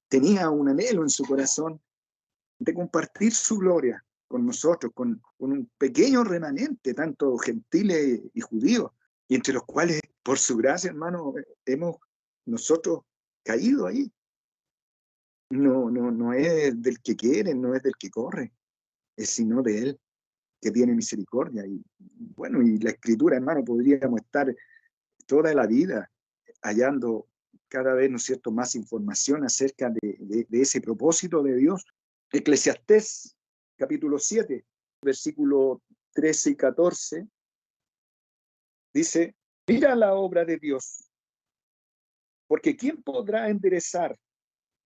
tenía un anhelo en su corazón de compartir su gloria con nosotros, con un pequeño remanente, tanto gentiles y judíos, y entre los cuales, por su gracia, hermano, hemos nosotros caído ahí. No es del que quiere, no es del que corre, es sino de Él, que tiene misericordia. Y bueno, y la Escritura, hermano, podríamos estar toda la vida hallando cada vez, ¿no es cierto?, más información acerca de ese propósito de Dios. Eclesiastés, capítulo 7, versículo 13 y 14, dice, mira la obra de Dios, porque ¿quién podrá enderezar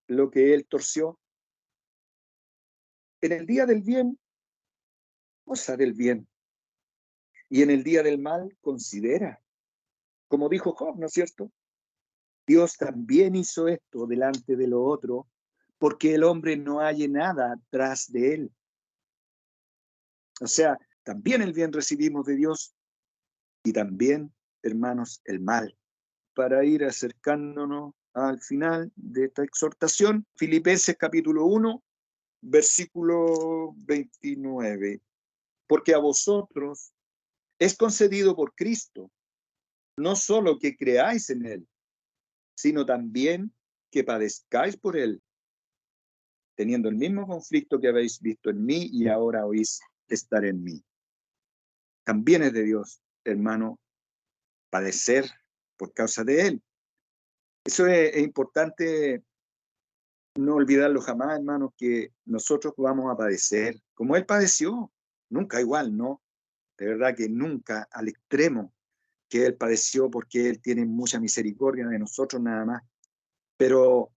lo que él torció? En el día del bien, goza del bien, y en el día del mal, considera. Como dijo Job, ¿no es cierto? Dios también hizo esto delante de lo otro, porque el hombre no halle nada tras de él. O sea, también el bien recibimos de Dios y también, hermanos, el mal. Para ir acercándonos al final de esta exhortación, Filipenses capítulo 1, versículo 29. Porque a vosotros es concedido por Cristo, no solo que creáis en Él, sino también que padezcáis por Él, teniendo el mismo conflicto que habéis visto en mí y ahora oís estar en mí. También es de Dios, hermano, padecer por causa de Él. Eso es importante no olvidarlo jamás, hermano, que nosotros vamos a padecer como Él padeció. Nunca igual, ¿no? De verdad que nunca al extremo que Él padeció, porque Él tiene mucha misericordia de nosotros nada más. Pero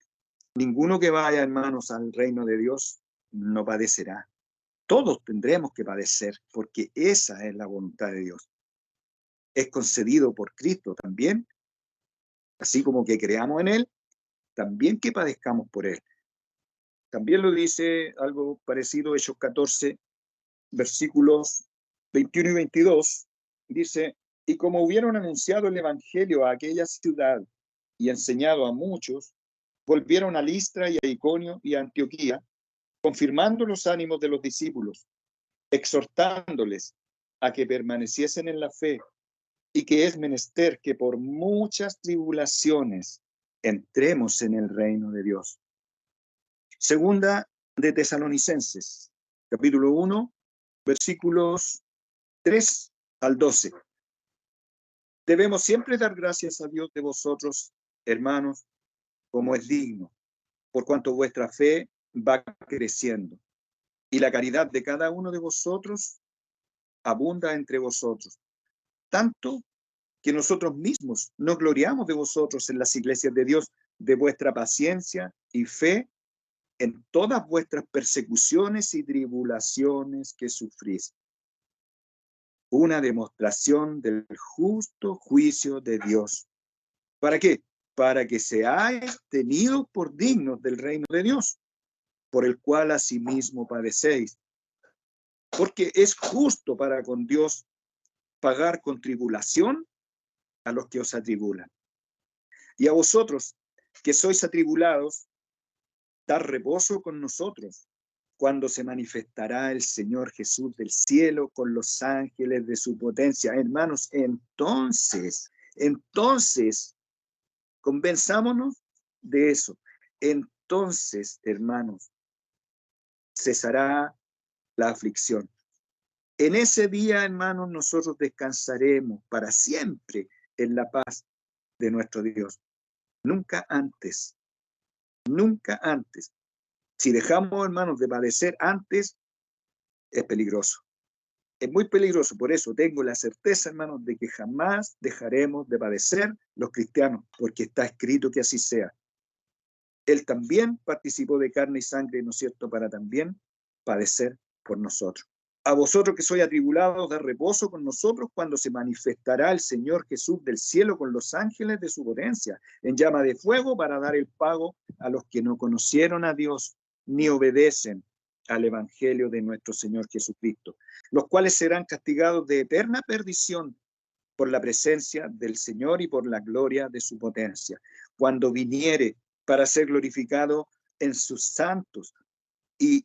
ninguno que vaya, hermanos, al reino de Dios no padecerá. Todos tendremos que padecer, porque esa es la voluntad de Dios. Es concedido por Cristo también, así como que creamos en Él, también que padezcamos por Él. También lo dice algo parecido, Hechos 14, versículos 21 y 22, dice, Y como hubieron anunciado el evangelio a aquella ciudad y enseñado a muchos, volvieron a Listra y a Iconio y a Antioquía, confirmando los ánimos de los discípulos, exhortándoles a que permaneciesen en la fe y que es menester que por muchas tribulaciones entremos en el reino de Dios. Segunda de Tesalonicenses, capítulo 1, versículos 3 al 12. Debemos siempre dar gracias a Dios de vosotros, hermanos, como es digno, por cuanto vuestra fe va creciendo y la caridad de cada uno de vosotros abunda entre vosotros, tanto que nosotros mismos nos gloriamos de vosotros en las iglesias de Dios, de vuestra paciencia y fe en todas vuestras persecuciones y tribulaciones que sufrís. Una demostración del justo juicio de Dios. ¿Para qué? Para que seáis tenidos por dignos del reino de Dios, por el cual asimismo padecéis. Porque es justo para con Dios pagar con tribulación a los que os atribulan. Y a vosotros, que sois atribulados, dar reposo con nosotros, cuando se manifestará el Señor Jesús del cielo con los ángeles de su potencia. Hermanos, entonces, convenzámonos de eso. Entonces, hermanos, cesará la aflicción. En ese día, hermanos, nosotros descansaremos para siempre en la paz de nuestro Dios. Nunca antes, nunca antes. Si dejamos, hermanos, de padecer antes, es peligroso. Es muy peligroso. Por eso tengo la certeza, hermanos, de que jamás dejaremos de padecer los cristianos, porque está escrito que así sea. Él también participó de carne y sangre, ¿no es cierto?, para también padecer por nosotros. A vosotros que sois atribulados, da reposo con nosotros cuando se manifestará el Señor Jesús del cielo con los ángeles de su potencia, en llama de fuego, para dar el pago a los que no conocieron a Dios ni obedecen al evangelio de nuestro Señor Jesucristo, los cuales serán castigados de eterna perdición por la presencia del Señor y por la gloria de su potencia, cuando viniere para ser glorificado en sus santos y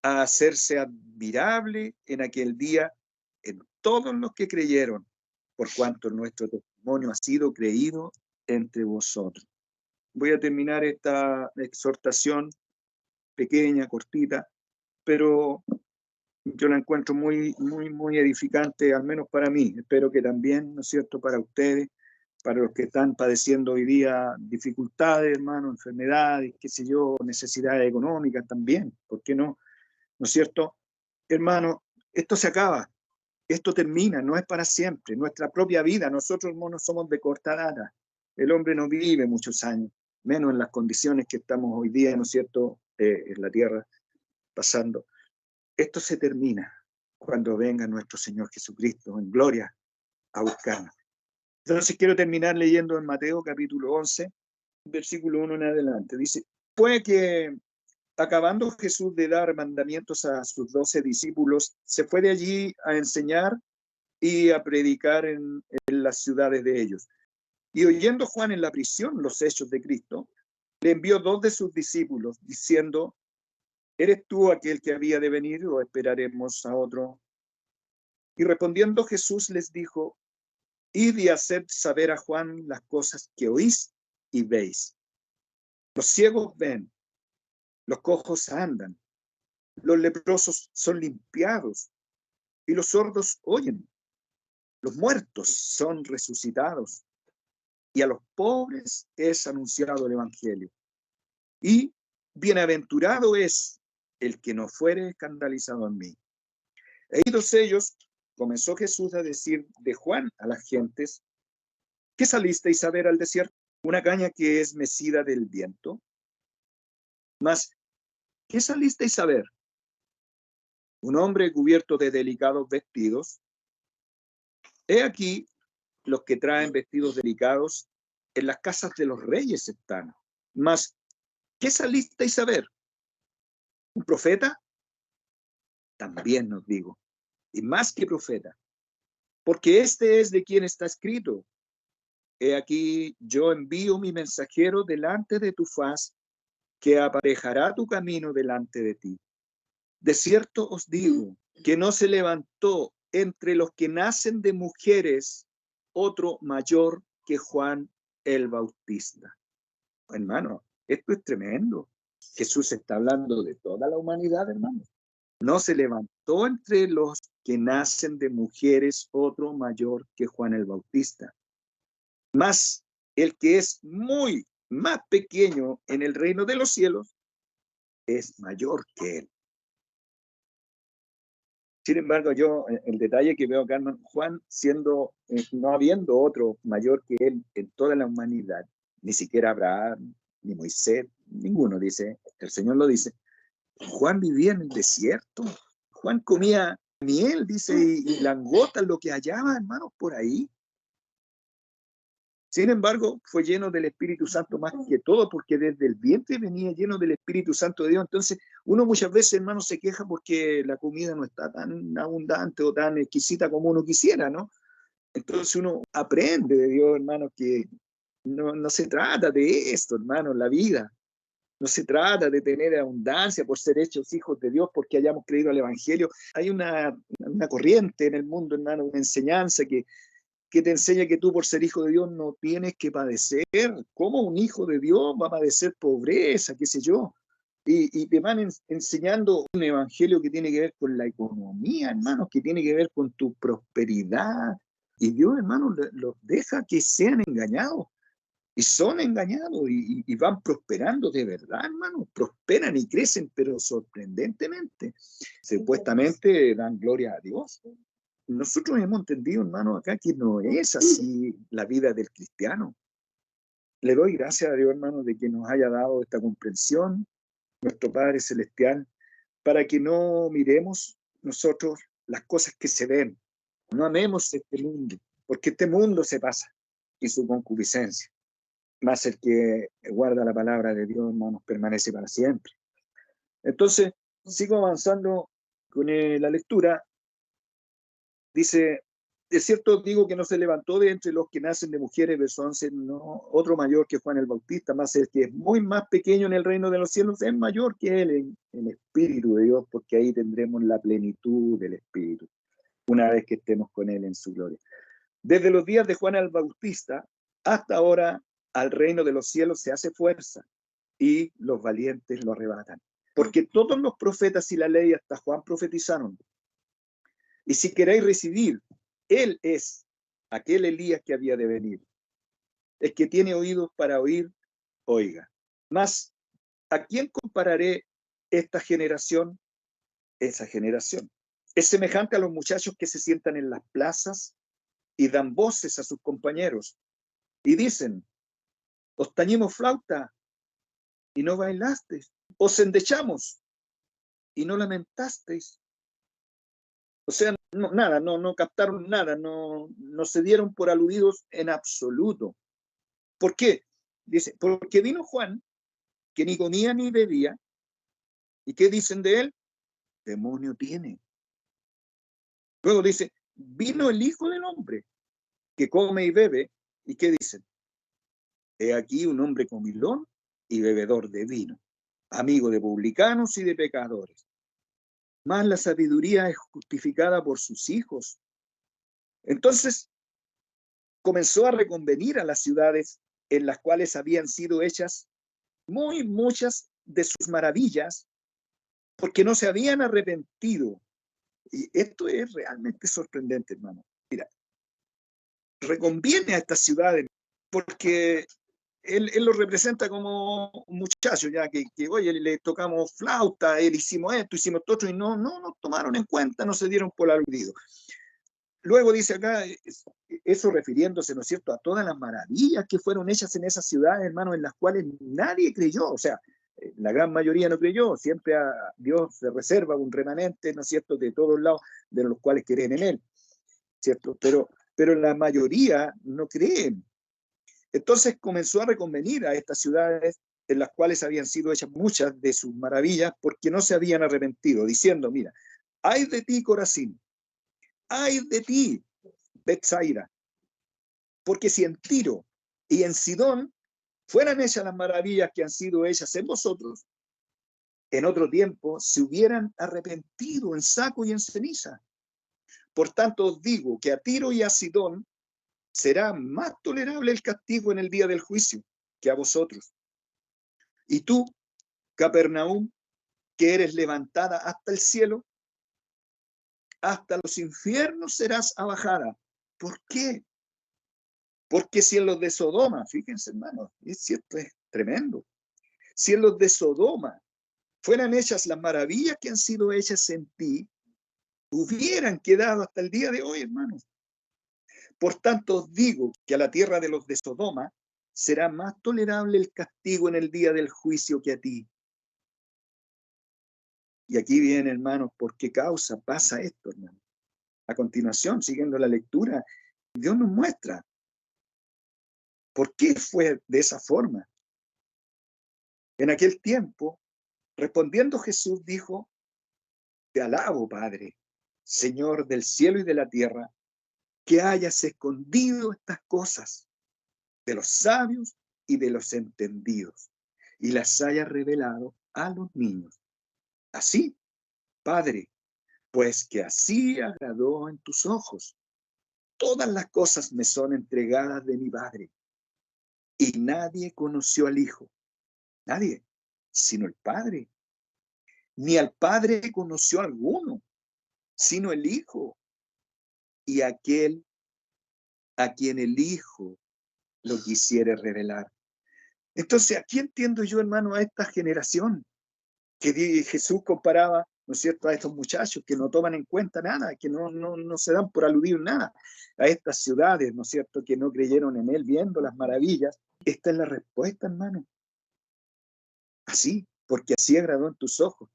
a hacerse admirable en aquel día en todos los que creyeron, por cuanto nuestro testimonio ha sido creído entre vosotros. Voy a terminar esta exhortación pequeña, cortita, pero yo la encuentro muy edificante, al menos para mí. Espero que también, ¿no es cierto?, para ustedes, para los que están padeciendo hoy día dificultades, hermano, enfermedades, qué sé yo, necesidades económicas también, ¿por qué no? ¿No es cierto? Hermano, esto se acaba, esto termina, no es para siempre. Nuestra propia vida, nosotros monos somos de corta data. El hombre no vive muchos años, menos en las condiciones que estamos hoy día, ¿no es cierto?, en la tierra pasando. Esto se termina cuando venga nuestro Señor Jesucristo en gloria a buscarnos. Entonces quiero terminar leyendo en Mateo capítulo 11, versículo 1 en adelante. Dice, fue que acabando Jesús de dar mandamientos a sus 12 discípulos, se fue de allí a enseñar y a predicar en las ciudades de ellos. Y oyendo Juan en la prisión los hechos de Cristo, le envió 2 de sus discípulos, diciendo, ¿eres tú aquel que había de venir o esperaremos a otro? Y respondiendo Jesús les dijo, id y haced saber a Juan las cosas que oís y veis. Los ciegos ven, los cojos andan, los leprosos son limpiados y los sordos oyen. Los muertos son resucitados y a los pobres es anunciado el evangelio. Y bienaventurado es el que no fuere escandalizado en mí. E idos ellos, comenzó Jesús a decir de Juan a las gentes, ¿qué salisteis a ver al desierto? ¿Una caña que es mecida del viento? Mas, ¿qué salisteis a ver? ¿Un hombre cubierto de delicados vestidos? He aquí los que traen vestidos delicados en las casas de los reyes están. Mas, ¿qué salisteis a ver? ¿Un profeta? También os digo, y más que profeta, porque este es de quien está escrito: he aquí, yo envío mi mensajero delante de tu faz, que aparejará tu camino delante de ti. De cierto os digo, que no se levantó entre los que nacen de mujeres otro mayor que Juan el Bautista. Hermano, esto es tremendo. Jesús está hablando de toda la humanidad, hermano. No se levantó entre los que nacen de mujeres otro mayor que Juan el Bautista. Mas el que es muy más pequeño en el reino de los cielos es mayor que él. Sin embargo, yo, el detalle que veo acá, hermano, Juan, siendo, no habiendo otro mayor que él en toda la humanidad, ni siquiera Abraham, ni Moisés, ninguno, dice, el Señor lo dice, Juan vivía en el desierto. Juan comía miel, dice, y langotas, lo que hallaba, hermanos, por ahí. Sin embargo, fue lleno del Espíritu Santo más que todo, porque desde el vientre venía lleno del Espíritu Santo de Dios. Entonces, uno muchas veces, hermano, se queja porque la comida no está tan abundante o tan exquisita como uno quisiera, ¿no? Entonces uno aprende de Dios, hermano, que no se trata de esto, hermano, la vida. No se trata de tener abundancia por ser hechos hijos de Dios, porque hayamos creído al Evangelio. Hay una corriente en el mundo, hermano, una enseñanza que te enseña que tú por ser hijo de Dios no tienes que padecer. ¿Cómo un hijo de Dios va a padecer pobreza, qué sé yo? Y te van enseñando un evangelio que tiene que ver con la economía, hermanos, que tiene que ver con tu prosperidad. Y Dios, hermanos, los deja que sean engañados. Y son engañados y van prosperando de verdad, hermano. Prosperan y crecen, pero sorprendentemente. Supuestamente dan gloria a Dios. Nosotros hemos entendido, hermano, acá que no es así la vida del cristiano. Le doy gracias a Dios, hermano, de que nos haya dado esta comprensión, nuestro Padre Celestial, para que no miremos nosotros las cosas que se ven. No amemos este mundo, porque este mundo se pasa y su concupiscencia. Más el que guarda la palabra de Dios, hermanos, permanece para siempre. Entonces, sigo avanzando con la lectura. Dice, de cierto digo que no se levantó de entre los que nacen de mujeres, verso 11, no, otro mayor que Juan el Bautista, más el que es muy más pequeño en el reino de los cielos es mayor que él en espíritu de Dios, porque ahí tendremos la plenitud del espíritu, una vez que estemos con él en su gloria. Desde los días de Juan el Bautista hasta ahora, al reino de los cielos se hace fuerza y los valientes lo arrebatan. Porque todos los profetas y la ley hasta Juan profetizaron. Y si queréis recibir, él es aquel Elías que había de venir. El que tiene oídos para oír, oiga. Mas, ¿a quién compararé esta generación? Esa generación es semejante a los muchachos que se sientan en las plazas y dan voces a sus compañeros y dicen, os tañimos flauta y no bailasteis, os endechamos y no lamentasteis. O sea, nada, no captaron nada, no se dieron por aludidos en absoluto. ¿Por qué? Dice, porque vino Juan, que ni comía ni bebía, ¿y qué dicen de él? Demonio tiene. Luego dice, vino el Hijo del Hombre, que come y bebe, ¿y qué dicen? He aquí un hombre comilón y bebedor de vino, amigo de publicanos y de pecadores. Mas la sabiduría es justificada por sus hijos. Entonces comenzó a reconvenir a las ciudades en las cuales habían sido hechas muchas de sus maravillas, porque no se habían arrepentido. Y esto es realmente sorprendente, hermano. Mira, reconviene a estas ciudades porque él lo representa como un muchacho ya que oye, le tocamos flauta, él hicimos esto, hicimos esto otro, y no nos tomaron en cuenta, no se dieron por aludido. Luego dice acá, eso refiriéndose, ¿no es cierto?, a todas las maravillas que fueron hechas en esas ciudades, hermano, en las cuales nadie creyó. O sea, la gran mayoría no creyó. Siempre a Dios se reserva un remanente, ¿no es cierto?, de todos lados, de los cuales creen en él, ¿cierto? Pero la mayoría no creen. Entonces comenzó a reconvenir a estas ciudades en las cuales habían sido hechas muchas de sus maravillas, porque no se habían arrepentido, diciendo, mira, ay de ti, Corazín, ay de ti, Betsaida. Porque si en Tiro y en Sidón fueran hechas las maravillas que han sido hechas en vosotros, en otro tiempo se hubieran arrepentido en saco y en ceniza. Por tanto os digo que a Tiro y a Sidón será más tolerable el castigo en el día del juicio que a vosotros. Y tú, Capernaum, que eres levantada hasta el cielo, hasta los infiernos serás abajada. ¿Por qué? Porque si en los de Sodoma, fíjense hermanos, es cierto, es tremendo, si en los de Sodoma fueran hechas las maravillas que han sido hechas en ti, hubieran quedado hasta el día de hoy, hermanos. Por tanto os digo que a la tierra de los de Sodoma será más tolerable el castigo en el día del juicio que a ti. Y aquí viene, hermanos, ¿por qué causa pasa esto, hermanos? A continuación, siguiendo la lectura, Dios nos muestra por qué fue de esa forma. En aquel tiempo, respondiendo Jesús dijo: te alabo, Padre, Señor del cielo y de la tierra, que hayas escondido estas cosas de los sabios y de los entendidos, y las hayas revelado a los niños. Así, Padre, pues que así agradó en tus ojos. Todas las cosas me son entregadas de mi Padre, y nadie conoció al Hijo, nadie, sino el Padre. Ni al Padre conoció alguno, sino el Hijo, y aquel a quien el Hijo lo quisiere revelar. Entonces, aquí entiendo yo, hermano, a esta generación que Jesús comparaba, ¿no es cierto?, a estos muchachos que no toman en cuenta nada, que no se dan por aludir nada, a estas ciudades, ¿no es cierto?, que no creyeron en Él viendo las maravillas. Esta es la respuesta, hermano. Así, porque así agradó en tus ojos.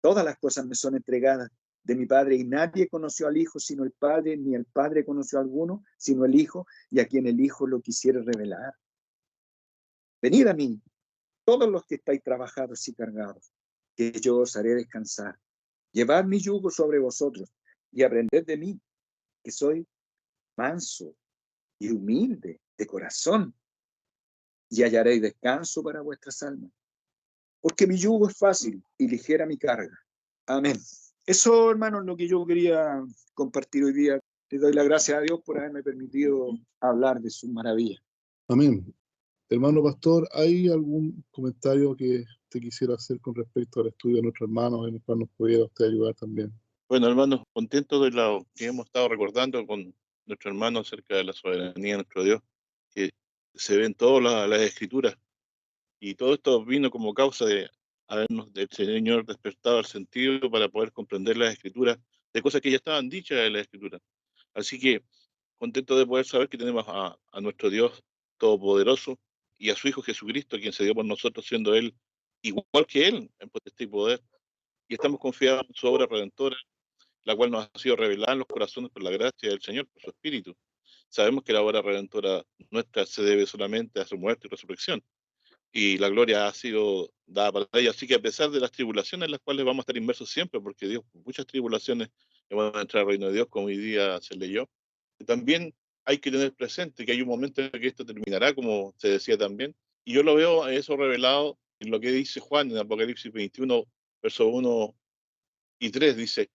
Todas las cosas me son entregadas de mi Padre, y nadie conoció al Hijo sino el Padre, ni el Padre conoció a alguno sino el Hijo, y a quien el Hijo lo quisiere revelar. Venid a mí, todos los que estáis trabajados y cargados, que yo os haré descansar. Llevad mi yugo sobre vosotros y aprended de mí, que soy manso y humilde de corazón, y hallaréis descanso para vuestras almas. Porque mi yugo es fácil y ligera mi carga. Amén. Eso, hermano, es lo que yo quería compartir hoy día. Le doy las gracias a Dios por haberme permitido hablar de sus maravillas. Amén. Hermano pastor, ¿hay algún comentario que usted quisiera hacer con respecto al estudio de nuestro hermano, en el cual nos pudiera usted ayudar también? Bueno, hermanos, contento de lo que hemos estado recordando con nuestro hermano acerca de la soberanía de nuestro Dios, que se ven todas las escrituras, y todo esto vino como causa de habernos del Señor despertado al sentido para poder comprender las escrituras de cosas que ya estaban dichas en las escrituras. Así que contento de poder saber que tenemos a nuestro Dios todopoderoso y a su Hijo Jesucristo, quien se dio por nosotros, siendo Él igual que Él en potestad y poder, y estamos confiados en su obra redentora, la cual nos ha sido revelada en los corazones por la gracia del Señor, por su Espíritu. Sabemos que la obra redentora nuestra se debe solamente a su muerte y resurrección, y la gloria ha sido dada para ella. Así que a pesar de las tribulaciones en las cuales vamos a estar inmersos siempre, porque Dios, muchas tribulaciones, vamos a entrar al reino de Dios, como hoy día se leyó, también hay que tener presente que hay un momento en que esto terminará, como se decía también, y yo lo veo eso revelado en lo que dice Juan en Apocalipsis 21, versos 1 y 3, dice: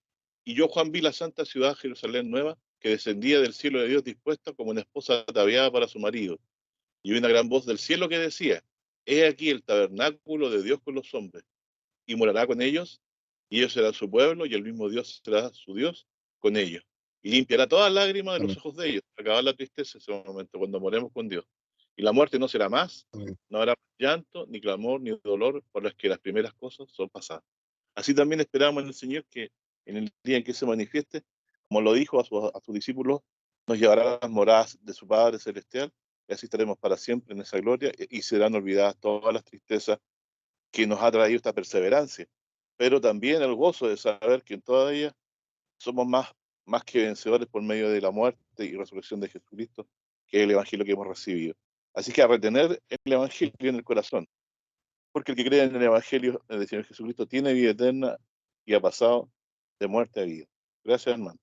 y yo, Juan, vi la santa ciudad Jerusalén nueva, que descendía del cielo de Dios, dispuesta como una esposa ataviada para su marido. Y vi una gran voz del cielo que decía: he aquí el tabernáculo de Dios con los hombres, y morará con ellos, y ellos serán su pueblo, y el mismo Dios será su Dios con ellos. Y limpiará toda lágrima de los Amén. ojos de ellos, acabar la tristeza en ese momento, cuando moremos con Dios. Y la muerte no será más, Amén. no habrá llanto, ni clamor, ni dolor, por las que las primeras cosas son pasadas. Así también esperamos en el Señor que en el día en que se manifieste, como lo dijo a sus discípulos, nos llevará a las moradas de su Padre Celestial, y así estaremos para siempre en esa gloria, y serán olvidadas todas las tristezas que nos ha traído esta perseverancia, pero también el gozo de saber que en toda ella somos más que vencedores por medio de la muerte y resurrección de Jesucristo, que es el Evangelio que hemos recibido. Así que a retener el Evangelio en el corazón, porque el que cree en el Evangelio del Señor Jesucristo tiene vida eterna y ha pasado de muerte a vida. Gracias, hermano.